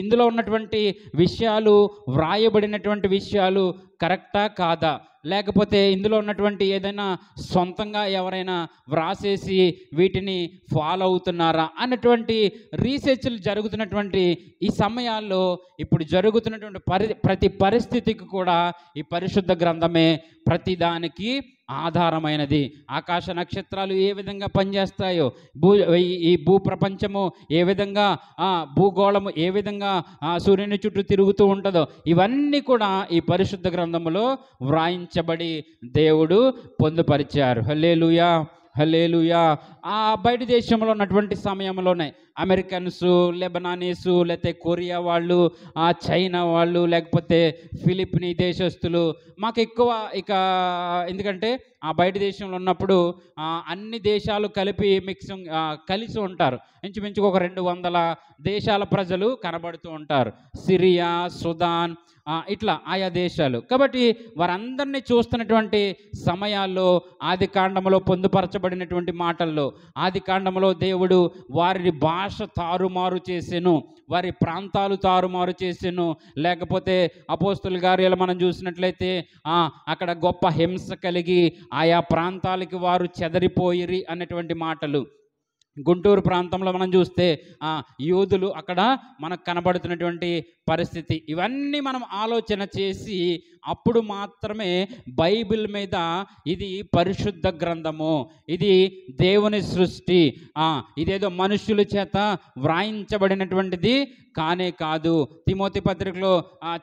A: ఇందులో ఉన్నటువంటి విషయాలు, వ్రాయబడినటువంటి విషయాలు కరెక్టా కాదా, లేకపోతే ఇందులో ఉన్నటువంటి ఏదైనా సొంతంగా ఎవరైనా వ్రాసేసి వీటిని ఫాలో అవుతున్నారా అన్నటువంటి రీసెర్చ్లు జరుగుతున్నటువంటి ఈ సమయాల్లో ఇప్పుడు జరుగుతున్నటువంటి ప్రతి పరిస్థితికి కూడా ఈ పరిశుద్ధ గ్రంథమే ప్రతిదానికి ఆధారమైనది. ఆకాశ నక్షత్రాలు ఏ విధంగా పనిచేస్తాయో, ఈ భూప్రపంచము ఏ విధంగా, భూగోళము ఏ విధంగా సూర్యుని చుట్టూ తిరుగుతూ ఉంటుందో, ఇవన్నీ కూడా ఈ పరిశుద్ధ గ్రంథములో వ్రాయించబడి దేవుడు పొందుపరిచారు. హల్లెలూయా, హల్లెలూయా. బయట దేశంలో ఉన్నటువంటి సమయంలోనే అమెరికన్స్, లెబనానీసు, లేకపోతే కొరియా వాళ్ళు, చైనా వాళ్ళు, లేకపోతే ఫిలిపినీ దేశస్తులు మాకు ఎక్కువ ఎందుకంటే బయట దేశంలో ఉన్నప్పుడు అన్ని దేశాలు కలిసి ఉంటారు. ఇంచుమించుగా ఒక 200 దేశాల ప్రజలు కనబడుతూ ఉంటారు. సిరియా, సుదాన్, ఇట్లా ఆయా దేశాలు. కాబట్టి వారందరినీ చూస్తున్నటువంటి సమయాల్లో ఆది కాండములో పొందుపరచబడినటువంటి మాటల్లో, ఆది కాండములో దేవుడు వారి భాష తారుమారు చేసెను, వారి ప్రాంతాలు తారుమారు చేసెను. లేకపోతే అపోస్తుల కార్యాలు మనం చూసినట్లయితే అక్కడ గొప్ప హింస కలిగి ఆయా ప్రాంతాలకి వారు చెదరిపోయిరి అన్నటువంటి మాటలు. గుంటూరు ప్రాంతంలో మనం చూస్తే యూదులు అక్కడ మనకు కనబడుతున్నటువంటి పరిస్థితి. ఇవన్నీ మనం ఆలోచన చేసి అప్పుడు మాత్రమే బైబిల్ మీద ఇది పరిశుద్ధ గ్రంథము, ఇది దేవుని సృష్టి, ఇదేదో మనుషుల చేత వ్రాయించబడినటువంటిది కానే కాదు. తిమోతి పత్రికలో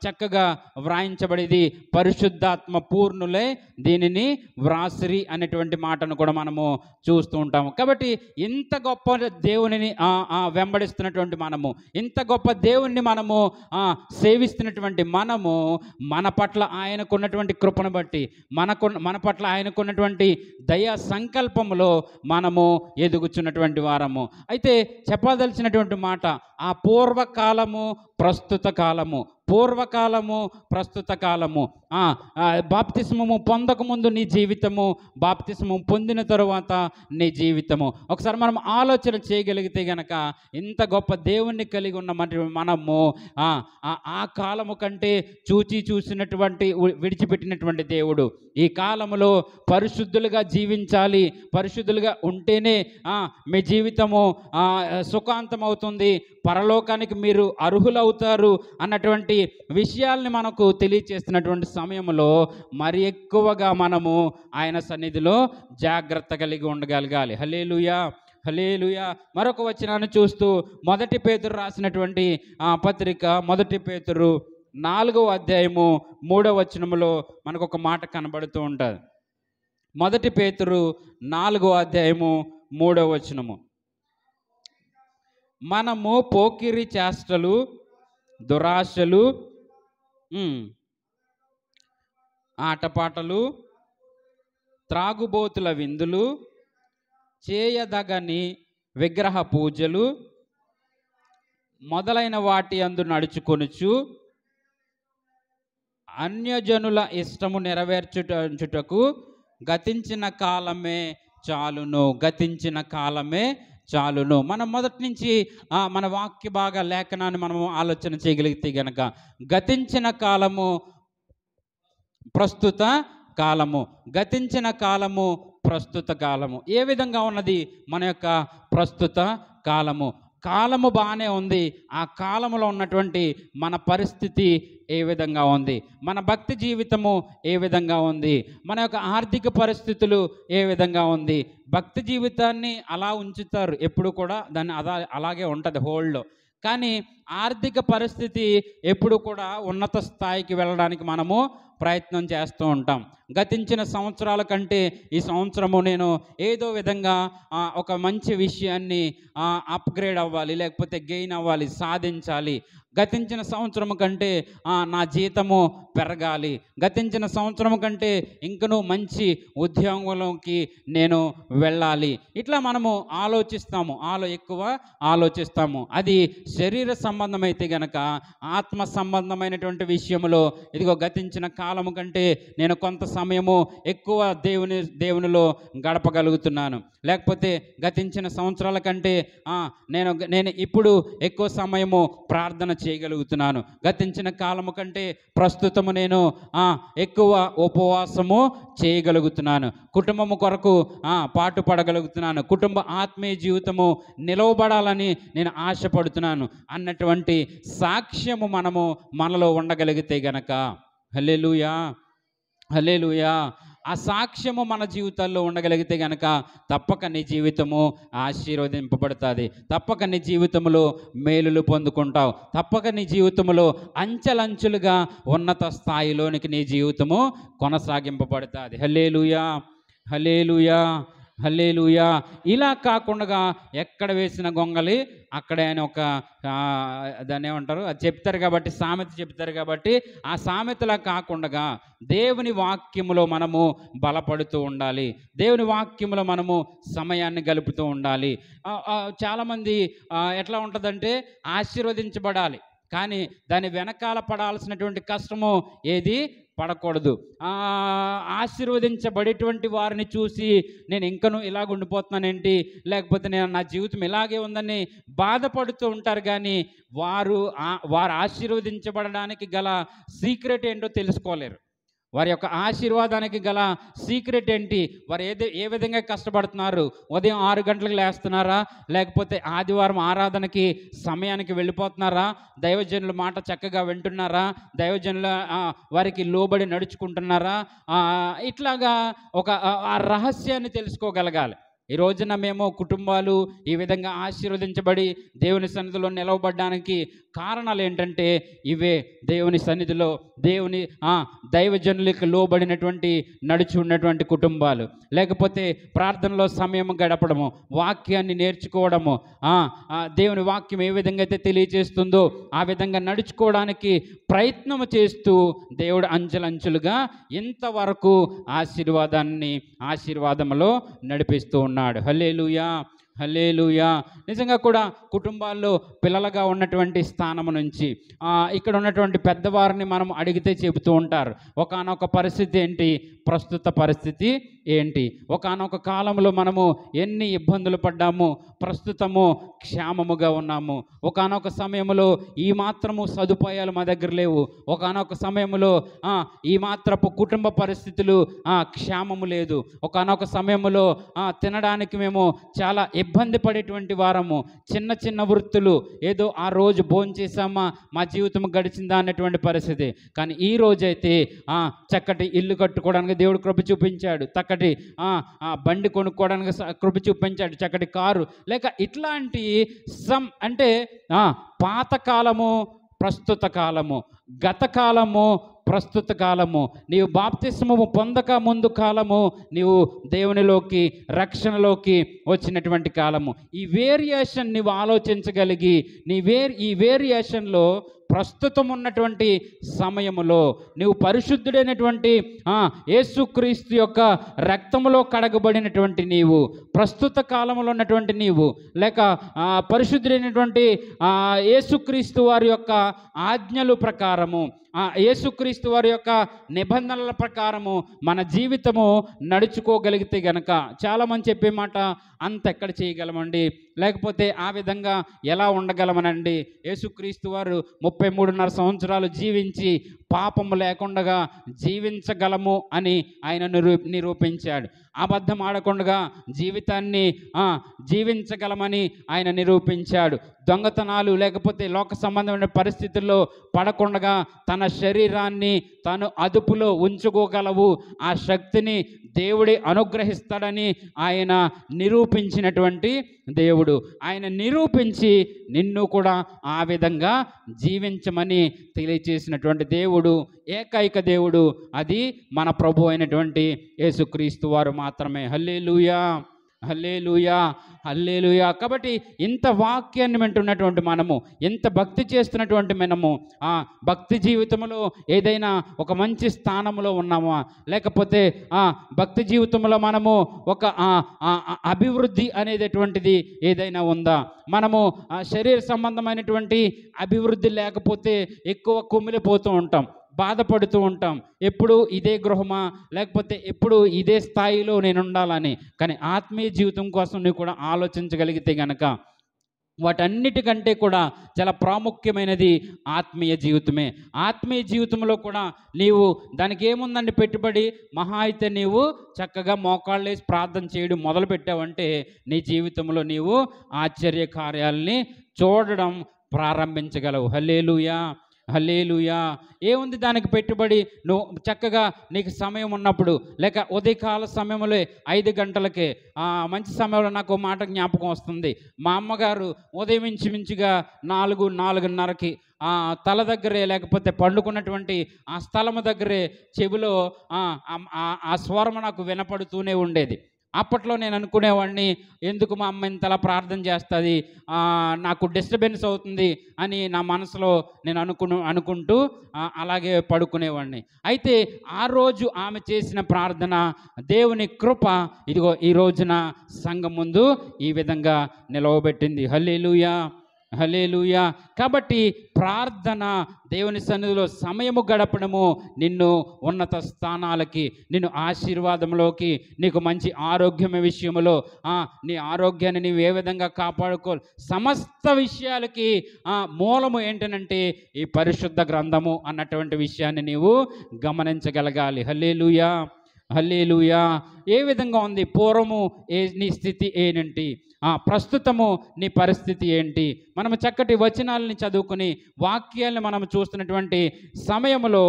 A: చక్కగా వ్రాయించబడేది పరిశుద్ధాత్మ పూర్ణులే దీనిని వ్రాసిరి అనేటువంటి మాటను కూడా మనము చూస్తూ ఉంటాము. కాబట్టి ఇంత గొప్ప దేవునిని వెంబడిస్తున్నటువంటి మనము, ఇంత గొప్ప దేవుణ్ణి మనము సేవిస్తున్నటువంటి మనము, మన పట్ల ఆయనకున్నటువంటి కృపను బట్టి, మన పట్ల ఆయనకున్నటువంటి దయా సంకల్పములో మనము ఎదుగుచున్నటువంటి వారము. అయితే చెప్పదలిచినటువంటి మాట, ఆ పూర్వకాలము, ప్రస్తుత కాలము, పూర్వకాలము, ప్రస్తుత కాలము. బాప్తిస్మము పొందకముందు నీ జీవితము, బాప్తిస్మము పొందిన తరువాత నీ జీవితము. ఒకసారి మనం ఆలోచన చేయగలిగితే గనక ఇంత గొప్ప దేవుణ్ణి కలిగి ఉన్న మనము ఆ కాలము కంటే చూసినటువంటి విడిచిపెట్టినటువంటి దేవుడు ఈ కాలములో పరిశుద్ధులుగా జీవించాలి, పరిశుద్ధులుగా ఉంటేనే మీ జీవితము సుఖాంతం అవుతుంది, పరలోకానికి మీరు అర్హులవుతారు అన్నటువంటి విషయాల్ని మనకు తెలియచేస్తున్నటువంటి సమయంలో మరి ఎక్కువగా మనము ఆయన సన్నిధిలో జాగ్రత్త కలిగి ఉండగలగాలి. హల్లెలూయా, హల్లెలూయా. మరొక వచనాన్ని చూస్తూ 1 పేతురు రాసినటువంటి పత్రిక 1 పేతురు 4వ అధ్యాయము 3వ వచనములో మనకు ఒక మాట కనబడుతూ ఉంటుంది. 1 పేతురు 4వ అధ్యాయము 3వ వచనము, మనము పోకిరి చేష్టలు, దురాశలు, ఆటపాటలు, త్రాగుబోతుల విందులు, చేయదగని విగ్రహ పూజలు మొదలైన వాటి అందు నడుచుకొనుచు అన్యజనుల ఇష్టము నెరవేర్చుటకు గతించిన కాలమే చాలును, గతించిన కాలమే చాలును. మనం మొదటి నుంచి మన వాక్య భాగ లేఖనాన్ని మనము ఆలోచన చేయగలిగితే గనక గతించిన కాలము, ప్రస్తుత కాలము, గతించిన కాలము, ప్రస్తుత కాలము. ఏ విధంగా ఉన్నది మన యొక్క ప్రస్తుత కాలము? కాలము బాగానే ఉంది, ఆ కాలంలో ఉన్నటువంటి మన పరిస్థితి ఏ విధంగా ఉంది, మన భక్తి జీవితము ఏ విధంగా ఉంది, మన యొక్క ఆర్థిక పరిస్థితులు ఏ విధంగా ఉంది. భక్తి జీవితాన్ని అలా ఉంచుతారు ఎప్పుడు కూడా, దాన్ని అలాగే ఉంటుంది హోల్డ్లో. కానీ ఆర్థిక పరిస్థితి ఎప్పుడు కూడా ఉన్నత స్థాయికి వెళ్ళడానికి మనము ప్రయత్నం చేస్తూ ఉంటాం. గతించిన సంవత్సరాల కంటే ఈ సంవత్సరము నేను ఏదో విధంగా ఒక మంచి విషయాన్ని అప్గ్రేడ్ అవ్వాలి, లేకపోతే గెయిన్ అవ్వాలి, సాధించాలి. గతించిన సంవత్సరం కంటే నా జీతము పెరగాలి, గతించిన సంవత్సరం కంటే ఇంకనూ మంచి ఉద్యోగంలోకి నేను వెళ్ళాలి. ఇట్లా మనము ఆలోచిస్తాము, ఎక్కువ ఆలోచిస్తాము. అది శరీర సంబంధమైతే గనక ఆత్మ సంబంధమైనటువంటి విషయంలో ఇదిగో గతించిన కాలము కంటే నేను కొంత సమయము ఎక్కువ దేవునిలో గడపగలుగుతున్నాను, లేకపోతే గతించిన సంవత్సరాల కంటే నేను ఇప్పుడు ఎక్కువ సమయము ప్రార్థన చేయగలుగుతున్నాను, గతించిన కాలము కంటే ప్రస్తుతము నేను ఎక్కువ ఉపవాసము చేయగలుగుతున్నాను, కుటుంబము కొరకు పాటుపడగలుగుతున్నాను, కుటుంబ ఆత్మీయ జీవితము నిలవబడాలని నేను ఆశపడుతున్నాను అన్నటువంటి సాక్ష్యము మనలో ఉండగలిగితే గనక, హల్లెలూయా, హల్లెలూయా, ఆ సాక్ష్యము మన జీవితాల్లో ఉండగలిగితే గనక తప్పక నీ జీవితము ఆశీర్వదింపబడుతుంది, తప్పక నీ జీవితంలో మేలులు పొందుకుంటావు, తప్పక నీ జీవితంలో అంచెలంచులుగా ఉన్నత స్థాయిలోనికి నీ జీవితము కొనసాగింపబడుతుంది. హల్లెలూయా, హల్లెలూయా, హల్లెలూయా. ఇలా కాకుండా ఎక్కడ వేసిన గొంగలి అక్కడే అని ఒక దాన్ని ఏమంటారు, అది చెప్తారు కాబట్టి, సామెత చెప్తారు కాబట్టి, ఆ సామెతలా కాకుండా దేవుని వాక్యములో మనము బలపడుతూ ఉండాలి, దేవుని వాక్యములో మనము సమయాన్ని గలుపుతూ ఉండాలి. చాలామంది ఎట్లా ఉంటుందంటే ఆశీర్వదించబడాలి, కానీ దాని వెనకాల పడాల్సినటువంటి కష్టము ఏది పడకూడదు. ఆశీర్వదించబడేటువంటి వారిని చూసి నేను ఇంకనూ ఇలాగ ఉండిపోతున్నానేంటి, లేకపోతే నేను నా జీవితం ఇలాగే ఉందని బాధపడుతూ ఉంటారు. కానీ వారు ఆశీర్వదించబడడానికి గల సీక్రెట్ ఏంటో తెలుసుకోలేరు. వారి యొక్క ఆశీర్వాదానికి గల సీక్రెట్ ఏంటి, వారు ఏ విధంగా కష్టపడుతున్నారు, ఉదయం 6 గంటలకు లేస్తున్నారా, లేకపోతే ఆదివారం ఆరాధనకి సమయానికి వెళ్ళిపోతున్నారా, దైవజనుల మాట చక్కగా వింటున్నారా, దైవజనుల వారికి లోబడి నడుచుకుంటున్నారా, ఇట్లాగా ఒక ఆ రహస్యాన్ని తెలుసుకోగలగాలి. ఈ రోజున మేము కుటుంబాలు ఈ విధంగా ఆశీర్వదించబడి దేవుని సన్నిధిలో నిలవబడడానికి కారణాలు ఏంటంటే ఇవే. దేవుని సన్నిధిలో దైవజనులకు లోబడినటువంటి నడిచి ఉన్నటువంటి కుటుంబాలు, లేకపోతే ప్రార్థనలో సమయం గడపడము, వాక్యాన్ని నేర్చుకోవడము, దేవుని వాక్యం ఏ విధంగా అయితే తెలియజేస్తుందో ఆ విధంగా నడుచుకోవడానికి ప్రయత్నము చేస్తూ దేవుడు అంచెలంచెలుగా ఇంతవరకు ఆశీర్వాదంలో నడిపిస్తూ ఉన్నాడు. హల్లెలూయా, హల్లెలూయా. నిజంగా కూడా కుటుంబాల్లో పిల్లలుగా ఉన్నటువంటి స్థానం నుంచి ఇక్కడ ఉన్నటువంటి పెద్దవారిని మనం అడిగితే చెబుతూ ఉంటారు, ఒకానొక పరిస్థితి ఏంటి, ప్రస్తుత పరిస్థితి ఏంటి, ఒకానొక కాలంలో మనము ఎన్ని ఇబ్బందులు పడ్డాము, ప్రస్తుతము క్షేమముగా ఉన్నాము, ఒకానొక సమయంలో ఈ మాత్రము సదుపాయాలు మా దగ్గర లేవు, ఒకానొక సమయంలో ఈ మాత్రపు కుటుంబ పరిస్థితులు క్షేమము లేదు, ఒకానొక సమయంలో తినడానికి మేము చాలా ఇబ్బంది పడేటువంటి వారము, చిన్న చిన్న వృత్తులు, ఏదో ఆ రోజు భోంచేసామా మా జీవితం గడిచిందా అనేటువంటి పరిస్థితి. కానీ ఈ రోజైతే చక్కటి ఇల్లు కట్టుకోవడానికి దేవుడు కృప చూపించాడు, చక్కటి బండి కొనుక్కోవడానికి కృప చూపించాడు, చక్కటి కారు, లేక ఇట్లాంటి అంటే పాతకాలము, ప్రస్తుత కాలము, గత కాలము, ప్రస్తుత కాలము, నీవు బాప్తిస్మము పొందక ముందు కాలము, నీవు దేవునిలోకి రక్షణలోకి వచ్చినటువంటి కాలము. ఈ వేరియేషన్ నీవు ఆలోచించగలిగి ఈ వేరియేషన్లో ప్రస్తుతం ఉన్నటువంటి సమయములో నీవు పరిశుద్ధుడైనటువంటి యేసుక్రీస్తు యొక్క రక్తములో కడగబడినటువంటి నీవు, ప్రస్తుత కాలంలో ఉన్నటువంటి నీవు, లేక పరిశుద్ధుడైనటువంటి యేసుక్రీస్తు వారి యొక్క ఆజ్ఞలు ప్రకారము, యేసుక్రీస్తు వారి యొక్క నిబంధనల ప్రకారము మన జీవితము నడుచుకోగలిగితే గనక, చాలామంది చెప్పే మాట, అంత ఎక్కడ చేయగలమండి, లేకపోతే ఆ విధంగా ఎలా ఉండగలమనండి, యేసుక్రీస్తు వారు 33.5 సంవత్సరాలు జీవించి పాపము లేకుండా జీవించగలము అని ఆయన నిరూపించాడు, అబద్ధం ఆడకుండా జీవితాన్ని జీవించగలమని ఆయన నిరూపించాడు, దొంగతనాలు లేకపోతే లోక సంబంధమైన పరిస్థితుల్లో పడకుండా తన శరీరాన్ని తను అదుపులో ఉంచుకోగలవు, ఆ శక్తిని దేవుడి అనుగ్రహిస్తాడని ఆయన నిరూపించినటువంటి దేవుడు. ఆయన నిరూపించి నిన్ను కూడా ఆ విధంగా జీవించమని తెలియచేసినటువంటి దేవుడు, ఏకైక దేవుడు, అది మన ప్రభు అయినటువంటి యేసుక్రీస్తు వారు మాత్రమే. హల్లెలూయా, హల్లెలూయా, హల్లెలూయా. కాబట్టి ఇంత వాక్యాన్ని వింటున్నటువంటి మనము, ఇంత భక్తి చేస్తున్నటువంటి మనము, భక్తి జీవితంలో ఏదైనా ఒక మంచి స్థానంలో ఉన్నామా, లేకపోతే భక్తి జీవితంలో మనము ఒక అభివృద్ధి అనేటటువంటిది ఏదైనా ఉందా, మనము శరీర సంబంధమైనటువంటి అభివృద్ధి లేకపోతే ఎక్కువ కుమిలిపోతూ ఉంటాం, బాధపడుతూ ఉంటాం, ఎప్పుడు ఇదే గృహమా, లేకపోతే ఎప్పుడు ఇదే స్థాయిలో నేను ఉండాలని. కానీ ఆత్మీయ జీవితం కోసం నువ్వు కూడా ఆలోచించగలిగితే గనక, వాటన్నిటికంటే కూడా చాలా ప్రాముఖ్యమైనది ఆత్మీయ జీవితమే. ఆత్మీయ జీవితంలో కూడా నీవు దానికి ఏముందండి పెట్టుబడి, మహా అయితే నీవు చక్కగా మోకాళ్ళేసి ప్రార్థన చేయడం మొదలు పెట్టావంటే నీ జీవితంలో నీవు ఆశ్చర్య కార్యాలని చూడడం ప్రారంభించగలవు. హల్లెలూయా, హల్లెలూయా. ఏముంది దానికి పెట్టుబడి, నువ్వు చక్కగా నీకు సమయం ఉన్నప్పుడు, లేక ఉదయకాల సమయంలో 5 గంటలకే, మంచి సమయంలో నాకు మాట జ్ఞాపకం వస్తుంది, మా అమ్మగారు ఉదయం ఇంచుమించుగా 4-4:30కి తల దగ్గరే, లేకపోతే పండుకున్నటువంటి ఆ స్థలము దగ్గరే చెవిలో ఆ స్వరం నాకు వినపడుతూనే ఉండేది. అప్పట్లో నేను అనుకునేవాడిని, ఎందుకు మా అమ్మ ఇంతలా ప్రార్థన చేస్తుంది, నాకు డిస్టర్బెన్స్ అవుతుంది అని నా మనసులో నేను అనుకుంటూ అలాగే పడుకునేవాడిని. అయితే ఆ రోజు ఆమె చేసిన ప్రార్థన, దేవుని కృప ఇదిగో ఈ రోజున సంఘం ముందు ఈ విధంగా నిలవబెట్టింది. హల్లెలూయా, హల్లెలూయా. కాబట్టి ప్రార్థన, దేవుని సన్నిధిలో సమయము గడపడము నిన్ను ఉన్నత స్థానాలకి, నిన్ను ఆశీర్వాదంలోకి, నీకు మంచి ఆరోగ్యం విషయంలో నీ ఆరోగ్యాన్ని నీవు ఏ విధంగా కాపాడుకోవాలి, సమస్త విషయాలకి మూలము ఏంటనంటే ఈ పరిశుద్ధ గ్రంథము అన్నటువంటి విషయాన్ని నీవు గమనించగలగాలి. హల్లెలూయా, హల్లెలూయా. ఏ విధంగా ఉంది పూర్వము నీ స్థితి ఏంటి, ప్రస్తుతము నీ పరిస్థితి ఏంటి, మనము చక్కటి వచనాలని చదువుకుని వాక్యాన్ని మనం చూస్తున్నటువంటి సమయంలో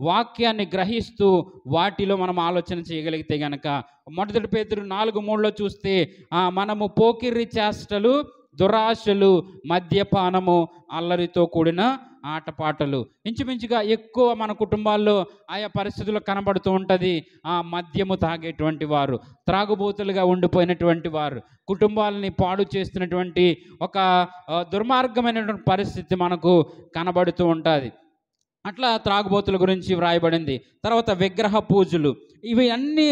A: వాక్యాన్ని గ్రహిస్తూ వాటిలో మనం ఆలోచన చేయగలిగితే గనక, 1 పేతురు 4:3 చూస్తే మనము పోకిరి చేష్టలు, దురాశలు, మద్యపానము, అల్లరితో కూడిన ఆటపాటలు, ఇంచుమించుగా ఎక్కువ మన కుటుంబాల్లో ఆయా పరిస్థితుల్లో కనబడుతూ ఉంటుంది. మద్యము తాగేటువంటి వారు, త్రాగుబోతులుగా ఉండిపోయినటువంటి వారు, కుటుంబాలని పాడు చేస్తున్నటువంటి ఒక దుర్మార్గమైనటువంటి పరిస్థితి మనకు కనబడుతూ ఉంటుంది. అట్లా త్రాగుబోతుల గురించి వ్రాయబడింది. తర్వాత విగ్రహ పూజలు, ఇవి అన్నీ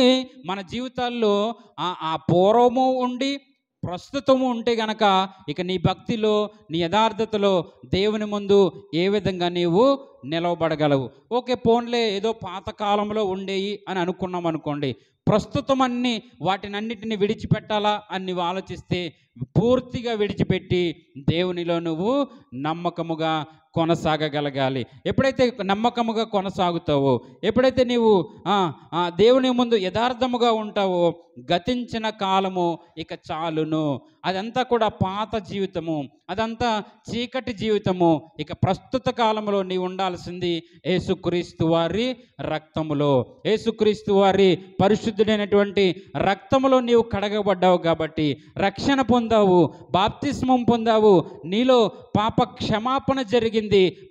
A: మన జీవితాల్లో ఆ పూర్వము ఉండి ప్రస్తుతము ఉంటే గనక ఇక నీ భక్తిలో, నీ యథార్థతలో దేవుని ముందు ఏ విధంగా నీవు నిలవబడగలవు. ఓకే, పోన్లే ఏదో పాతకాలంలో ఉండేవి అని అనుకున్నాం అనుకోండి, ప్రస్తుతం వాటినన్నిటిని విడిచిపెట్టాలా అని నువ్వు ఆలోచిస్తే పూర్తిగా విడిచిపెట్టి దేవునిలో నువ్వు నమ్మకముగా కొనసాగగలగాలి. ఎప్పుడైతే నమ్మకముగా కొనసాగుతావో, ఎప్పుడైతే నీవు దేవుని ముందు యథార్థముగా ఉంటావో, గతించిన కాలము ఇక చాలును. అదంతా కూడా పాత జీవితము, అదంతా చీకటి జీవితము. ఇక ప్రస్తుత కాలంలో నీవు ఉండాల్సింది యేసుక్రీస్తు వారి రక్తములో, యేసుక్రీస్తు వారి పరిశుద్ధుడైనటువంటి రక్తములో నీవు కడగబడ్డావు కాబట్టి రక్షణ పొందావు, బాప్తిస్మం పొందావు, నీలో పాప క్షమాపణ జరిగింది.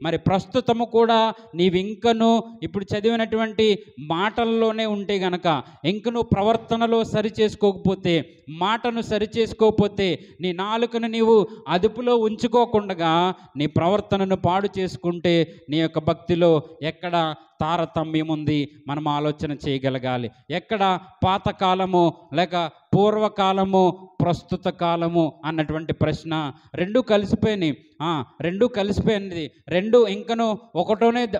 A: మరి ప్రస్తుతము కూడా నీవింకను ఇప్పుడు చదివినటువంటి మాటల్లోనే ఉంటే గనక, ఇంక నువ్వు ప్రవర్తనలో సరి చేసుకోకపోతే, మాటను సరి చేసుకోకపోతే, నీ నాలుకను నీవు అదుపులో ఉంచుకోకుండా నీ ప్రవర్తనను పాడు చేసుకుంటే నీ యొక్క భక్తిలో ఎక్కడ తారతమ్యం ఉంది మనం ఆలోచన చేయగలగాలి. ఎక్కడ పాతకాలము లేక పూర్వకాలము, ప్రస్తుత కాలము అన్నటువంటి ప్రశ్న రెండు కలిసిపోయినాయి. రెండు కలిసిపోయినది, రెండు ఇంకను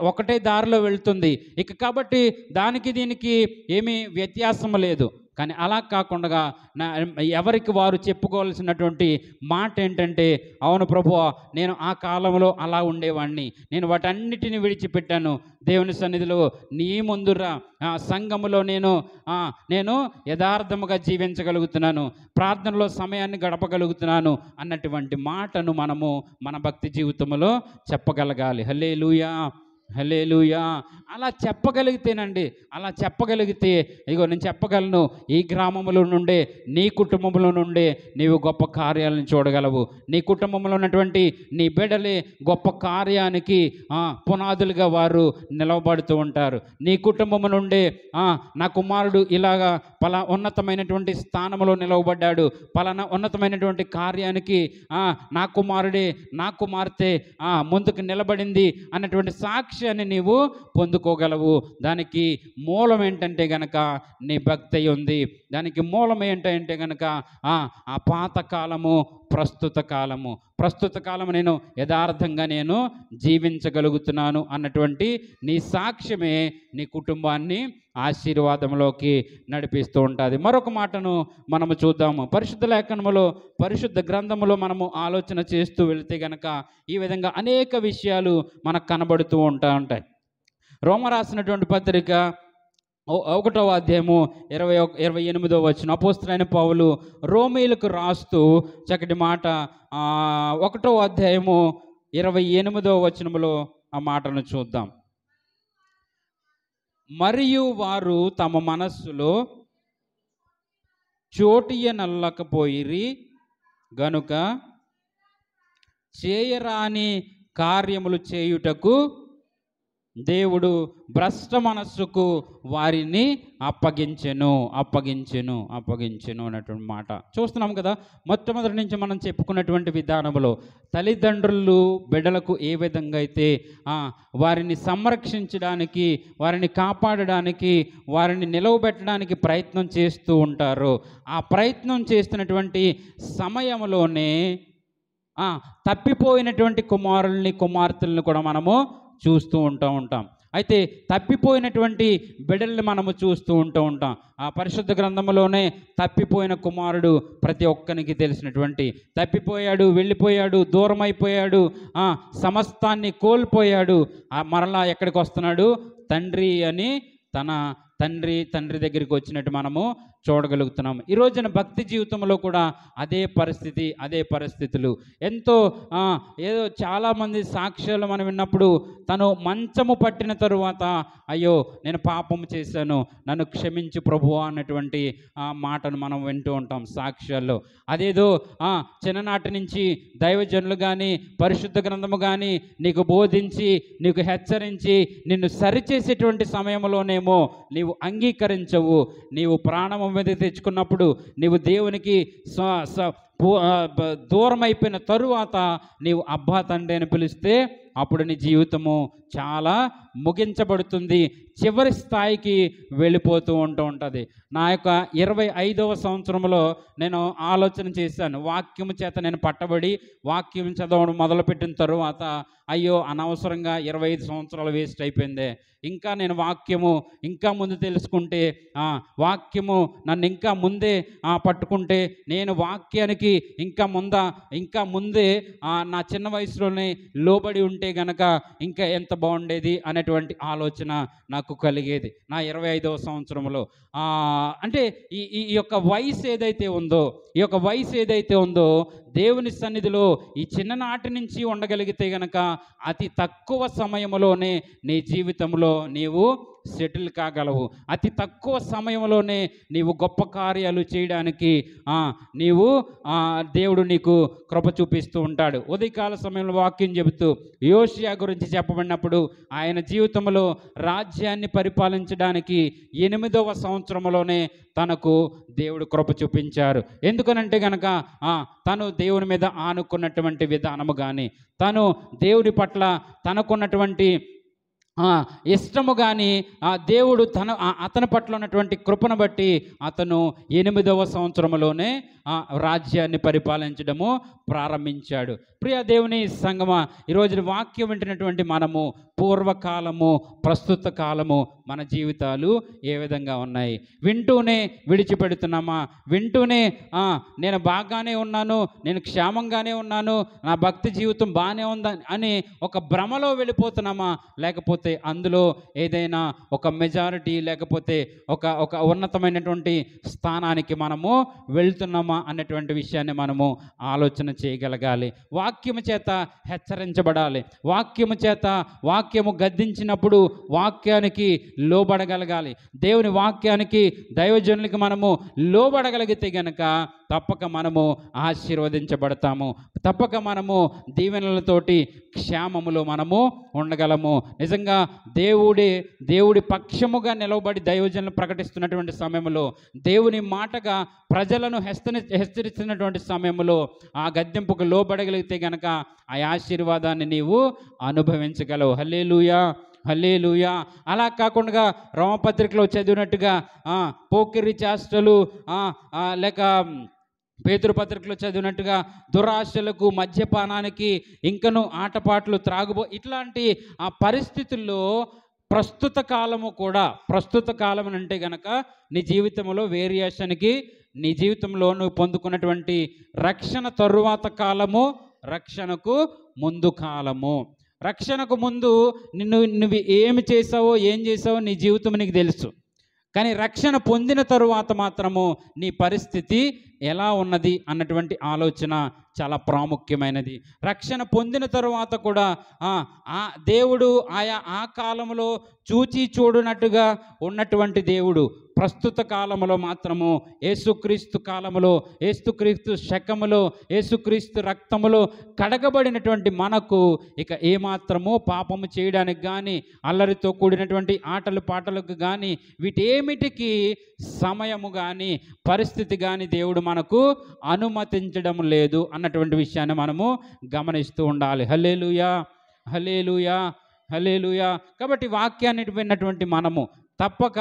A: ఒకటే దారిలో వెళ్తుంది. ఇక కాబట్టి దానికి దీనికి ఏమీ వ్యత్యాసం లేదు. కానీ అలా కాకుండా ఎవరికి వారు చెప్పుకోవాల్సినటువంటి మాట ఏంటంటే, అవును ప్రభువా, నేను ఆ కాలంలో అలా ఉండేవాడిని, నేను వాటన్నిటిని విడిచిపెట్టాను, దేవుని సన్నిధిలో నీ ముందురా సంఘములో నేను యథార్థముగా జీవించగలుగుతున్నాను, ప్రార్థనలో సమయాన్ని గడపగలుగుతున్నాను అన్నటువంటి మాటను మనము మన భక్తి జీవితంలో చెప్పగలగాలి. హల్లెలూయా, హల్లెలూయా. అలా చెప్పగలిగితేనండి, అలా చెప్పగలిగితే ఇగో నేను చెప్పగలను, ఈ గ్రామంలో నుండే, నీ కుటుంబంలో నుండే నీవు గొప్ప కార్యాలను చూడగలవు. నీ కుటుంబంలో ఉన్నటువంటి నీ బిడ్డలే గొప్ప కార్యానికి పునాదులుగా వారు నిలవబడుతూ ఉంటారు. నీ కుటుంబం నుండే నా కుమారుడు ఇలాగా ఉన్నతమైనటువంటి స్థానంలో నిలవబడ్డాడు, పలానా ఉన్నతమైనటువంటి కార్యానికి నా కుమారుడే, నా కుమార్తె ముందుకు నిలబడింది అన్నటువంటి సాక్ష్యాన్ని నీవు పొందుకోగలవు. దానికి మూలం ఏంటంటే గనక నీ భక్తి ఉంది. దానికి మూలం ఏంటంటే గనక ఆ పాత కాలము, ప్రస్తుత కాలము నేను యథార్థంగా నేను జీవించగలుగుతున్నాను అన్నటువంటి నీ సాక్ష్యమే నీ కుటుంబాన్ని ఆశీర్వాదంలోకి నడిపిస్తూ ఉంటుంది. మరొక మాటను మనము చూద్దాము. పరిశుద్ధ లేఖనములో, పరిశుద్ధ గ్రంథములో మనము ఆలోచన చేస్తూ వెళితే గనక ఈ విధంగా అనేక విషయాలు మనకు కనబడుతూ ఉంటాయి. రోమ రాసినటువంటి పత్రిక 1వ అధ్యాయము 28వ వచనం, అపోస్తలుడైన పౌలు రోమీయులకు రాస్తూ చక్కటి మాట, 1వ అధ్యాయము 28వ వచనములో ఆ మాటను చూద్దాం. మరియు వారు తమ మనస్సులో చోటియనల్లకపోయిరి గనుక చేయరాని కార్యములు చేయుటకు దేవుడు భ్రష్ట మనస్సుకు వారిని అప్పగించెను అన్నటువంటి మాట చూస్తున్నాం కదా. మొట్టమొదటి నుంచి మనం చెప్పుకున్నటువంటి విధానంలో తల్లిదండ్రులు బిడ్డలకు ఏ విధంగా అయితే వారిని సంరక్షించడానికి, వారిని కాపాడడానికి, వారిని నిలవబెట్టడానికి ప్రయత్నం చేస్తూ ఉంటారో, ఆ ప్రయత్నం చేస్తున్నటువంటి సమయంలోనే తప్పిపోయినటువంటి కుమార్తెలను కూడా మనము చూస్తూ ఉంటాం. అయితే తప్పిపోయినటువంటి బిడ్డల్ని మనము చూస్తూ ఉంటాం. ఆ పరిశుద్ధ గ్రంథంలోనే తప్పిపోయిన కుమారుడు ప్రతి ఒక్కరికి తెలిసినటువంటి, తప్పిపోయాడు, వెళ్ళిపోయాడు, దూరం అయిపోయాడు, సమస్తాన్ని కోల్పోయాడు, మరలా ఎక్కడికి వస్తున్నాడు? తండ్రి అని తన తండ్రి దగ్గరికి వచ్చినట్టు మనము చూడగలుగుతున్నాము. ఈ రోజున భక్తి జీవితంలో కూడా అదే పరిస్థితులు. ఎంతో ఏదో చాలామంది సాక్ష్యాలు మనం విన్నప్పుడు, తను మంచము పట్టిన తరువాత అయ్యో నేను పాపము చేశాను, నన్ను క్షమించు ప్రభువా అన్నటువంటి మాటను మనం వింటూ ఉంటాం సాక్ష్యాల్లో. అదేదో చిన్ననాటి నుంచి దైవజనులు కానీ, పరిశుద్ధ గ్రంథము కానీ నీకు బోధించి, నీకు హెచ్చరించి, నిన్ను సరిచేసేటువంటి సమయంలోనేమో నీవు అంగీకరించవు. నీవు ప్రాణము మీద తెచ్చుకున్నప్పుడు, నీవు దేవునికి దూరం అయిపోయిన తరువాత నీవు అబ్బా తండ్రి అని పిలిస్తే అప్పుడు నీ జీవితము చాలా ముగించబడుతుంది. చివరి స్థాయికి వెళ్ళిపోతూ ఉంటుంది. నా యొక్క 25వ సంవత్సరంలో నేను ఆలోచన చేశాను. వాక్యము చేత నేను పట్టబడి వాక్యం చదవడం మొదలుపెట్టిన తరువాత అయ్యో అనవసరంగా 25 సంవత్సరాలు వేస్ట్ అయిపోయిందే, ఇంకా నేను వాక్యము ఇంకా ముందు తెలుసుకుంటే, వాక్యము నన్ను ఇంకా ముందే పట్టుకుంటే, నేను వాక్యానికి ఇంకా ముందే నా చిన్న వయసులోనే లోబడి ఉంటే గనక ఇంకా ఎంత బాగుండేది అనేటువంటి ఆలోచన నాకు కలిగేది నా 25వ సంవత్సరంలో. అంటే ఈ యొక్క వయసు ఏదైతే ఉందో దేవుని సన్నిధిలో ఈ చిన్ననాటి నుంచి ఉండగలిగితే గనక అతి తక్కువ సమయంలోనే నీ జీవితంలో నీవు సెటిల్ కాగలవు. అతి తక్కువ సమయంలోనే నీవు గొప్ప కార్యాలు చేయడానికి దేవుడు నీకు కృప చూపిస్తూ ఉంటాడు. ఉదయకాల సమయంలో వాక్యం చెబుతూ యోషియా గురించి చెప్పబడినప్పుడు ఆయన జీవితంలో రాజ్యాన్ని పరిపాలించడానికి 8వ సంవత్సరంలోనే తనకు దేవుడు కృప చూపించారు. ఎందుకనంటే గనక తను దేవుని మీద ఆనుకున్నటువంటి విధానము కానీ, తను దేవుడి పట్ల తనకున్నటువంటి ఇష్టము కానీ, దేవుడు అతని పట్ల ఉన్నటువంటి కృపను బట్టి అతను 8వ సంవత్సరంలోనే రాజ్యాన్ని పరిపాలించడము ప్రారంభించాడు. ప్రియ దేవుని సంగమా, ఈరోజు వాక్యం వింటున్నటువంటి మనము పూర్వకాలము, ప్రస్తుత కాలము మన జీవితాలు ఏ విధంగా ఉన్నాయి? వింటూనే విడిచిపెడుతున్నామా? వింటూనే నేను బాగానే ఉన్నాను, నేను క్షేమంగానే ఉన్నాను, నా భక్తి జీవితం బాగానే ఉందని అని ఒక భ్రమలో వెళ్ళిపోతున్నామా? లేకపోతే అందులో ఏదైనా ఒక మెజారిటీ లేకపోతే ఒక ఉన్నతమైనటువంటి స్థానానికి మనము వెళ్తున్నామా అన్నటువంటి విషయాన్ని మనము ఆలోచన చేయగలగాలి. వాక్యము చేత హెచ్చరించబడాలి. వాక్యము గద్దించినప్పుడు వాక్యానికి లోబడగలగాలి. దేవుని వాక్యానికి, దైవజనులకి మనము లోబడగలిగితే గనక తప్పక మనము ఆశీర్వదించబడతాము. తప్పక మనము దీవెనలతోటి క్షేమములో మనము ఉండగలము. నిజంగా దేవుడి పక్షముగా నిలవబడి దైవజనులు ప్రకటిస్తున్నటువంటి సమయంలో, దేవుని మాటగా ప్రజలను హెచ్చరిస్తున్నటువంటి సమయంలో ఆ గద్దింపుకు లోబడగలిగితే గనక ఆ ఆశీర్వాదాన్ని నీవు అనుభవించగలవు. హల్లెలూయా, హల్లెలూయా. అలా కాకుండా రోమపత్రికలో చదివినట్టుగా పోకిరి చేష్టలు లేక పేతురు పత్రికలో చదివినట్టుగా దురాశలకు, మద్యపానానికి, ఇంకను ఆటపాటలు, ఇట్లాంటి పరిస్థితుల్లో ప్రస్తుత కాలం అంటే గనక నీ జీవితంలో వేరియేషన్కి, నీ జీవితంలో నువ్వు పొందుకున్నటువంటి రక్షణ తరువాత కాలము, రక్షణకు ముందు కాలము. రక్షణకు ముందు నువ్వు ఏం చేసావో నీ జీవితం నీకు తెలుసు. కానీ రక్షణ పొందిన తరువాత మాత్రము నీ పరిస్థితి ఎలా ఉన్నది అన్నటువంటి ఆలోచన చాలా ప్రాముఖ్యమైనది. రక్షణ పొందిన తరువాత కూడా దేవుడు ఆ కాలంలో చూడనట్టుగా ఉన్నటువంటి దేవుడు ప్రస్తుత కాలంలో మాత్రము యేసుక్రీస్తు కాలములో, యేసుక్రీస్తు శకములో, యేసుక్రీస్తు రక్తములో కడగబడినటువంటి మనకు ఇక ఏమాత్రము పాపము చేయడానికి కానీ, అల్లరితో కూడినటువంటి ఆటలు పాటలకు కానీ, వీటేమిటికి సమయము కానీ, పరిస్థితి కానీ దేవుడు మనకు అనుమతించడం లేదు అన్నటువంటి విషయాన్ని మనము గమనిస్తూ ఉండాలి. హల్లెలూయా, హల్లెలూయా, హల్లెలూయా. కాబట్టి వాక్యాన్ని విన్నటువంటి మనము తప్పక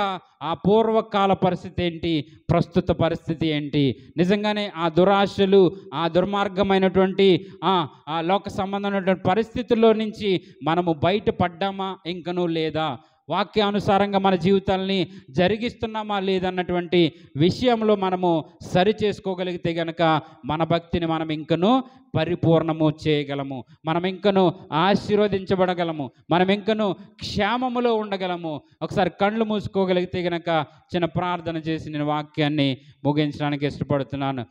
A: ఆ పూర్వకాల పరిస్థితి ఏంటి, ప్రస్తుత పరిస్థితి ఏంటి, నిజంగానే ఆ దురాశలు, ఆ దుర్మార్గమైనటువంటి ఆ లోక సంబంధమైనటువంటి పరిస్థితుల్లో నుంచి మనము బయటపడ్డామా ఇంకనూ లేదా, వాక్యానుసారంగా మన జీవితాలని జరిగిస్తున్నామా లేదన్నటువంటి విషయంలో మనము సరి చేసుకోగలిగితే గనక మన భక్తిని మనం ఇంకనూ పరిపూర్ణము చేయగలము, మనం ఇంకనూ ఆశీర్వదించబడగలము, మనం ఇంకనూ క్షేమములో ఉండగలము. ఒకసారి కళ్ళు మూసుకోగలిగితే గనక చిన్న ప్రార్థన చేసి నేను వాక్యాన్ని ముగించడానికి ఇష్టపడుతున్నాను.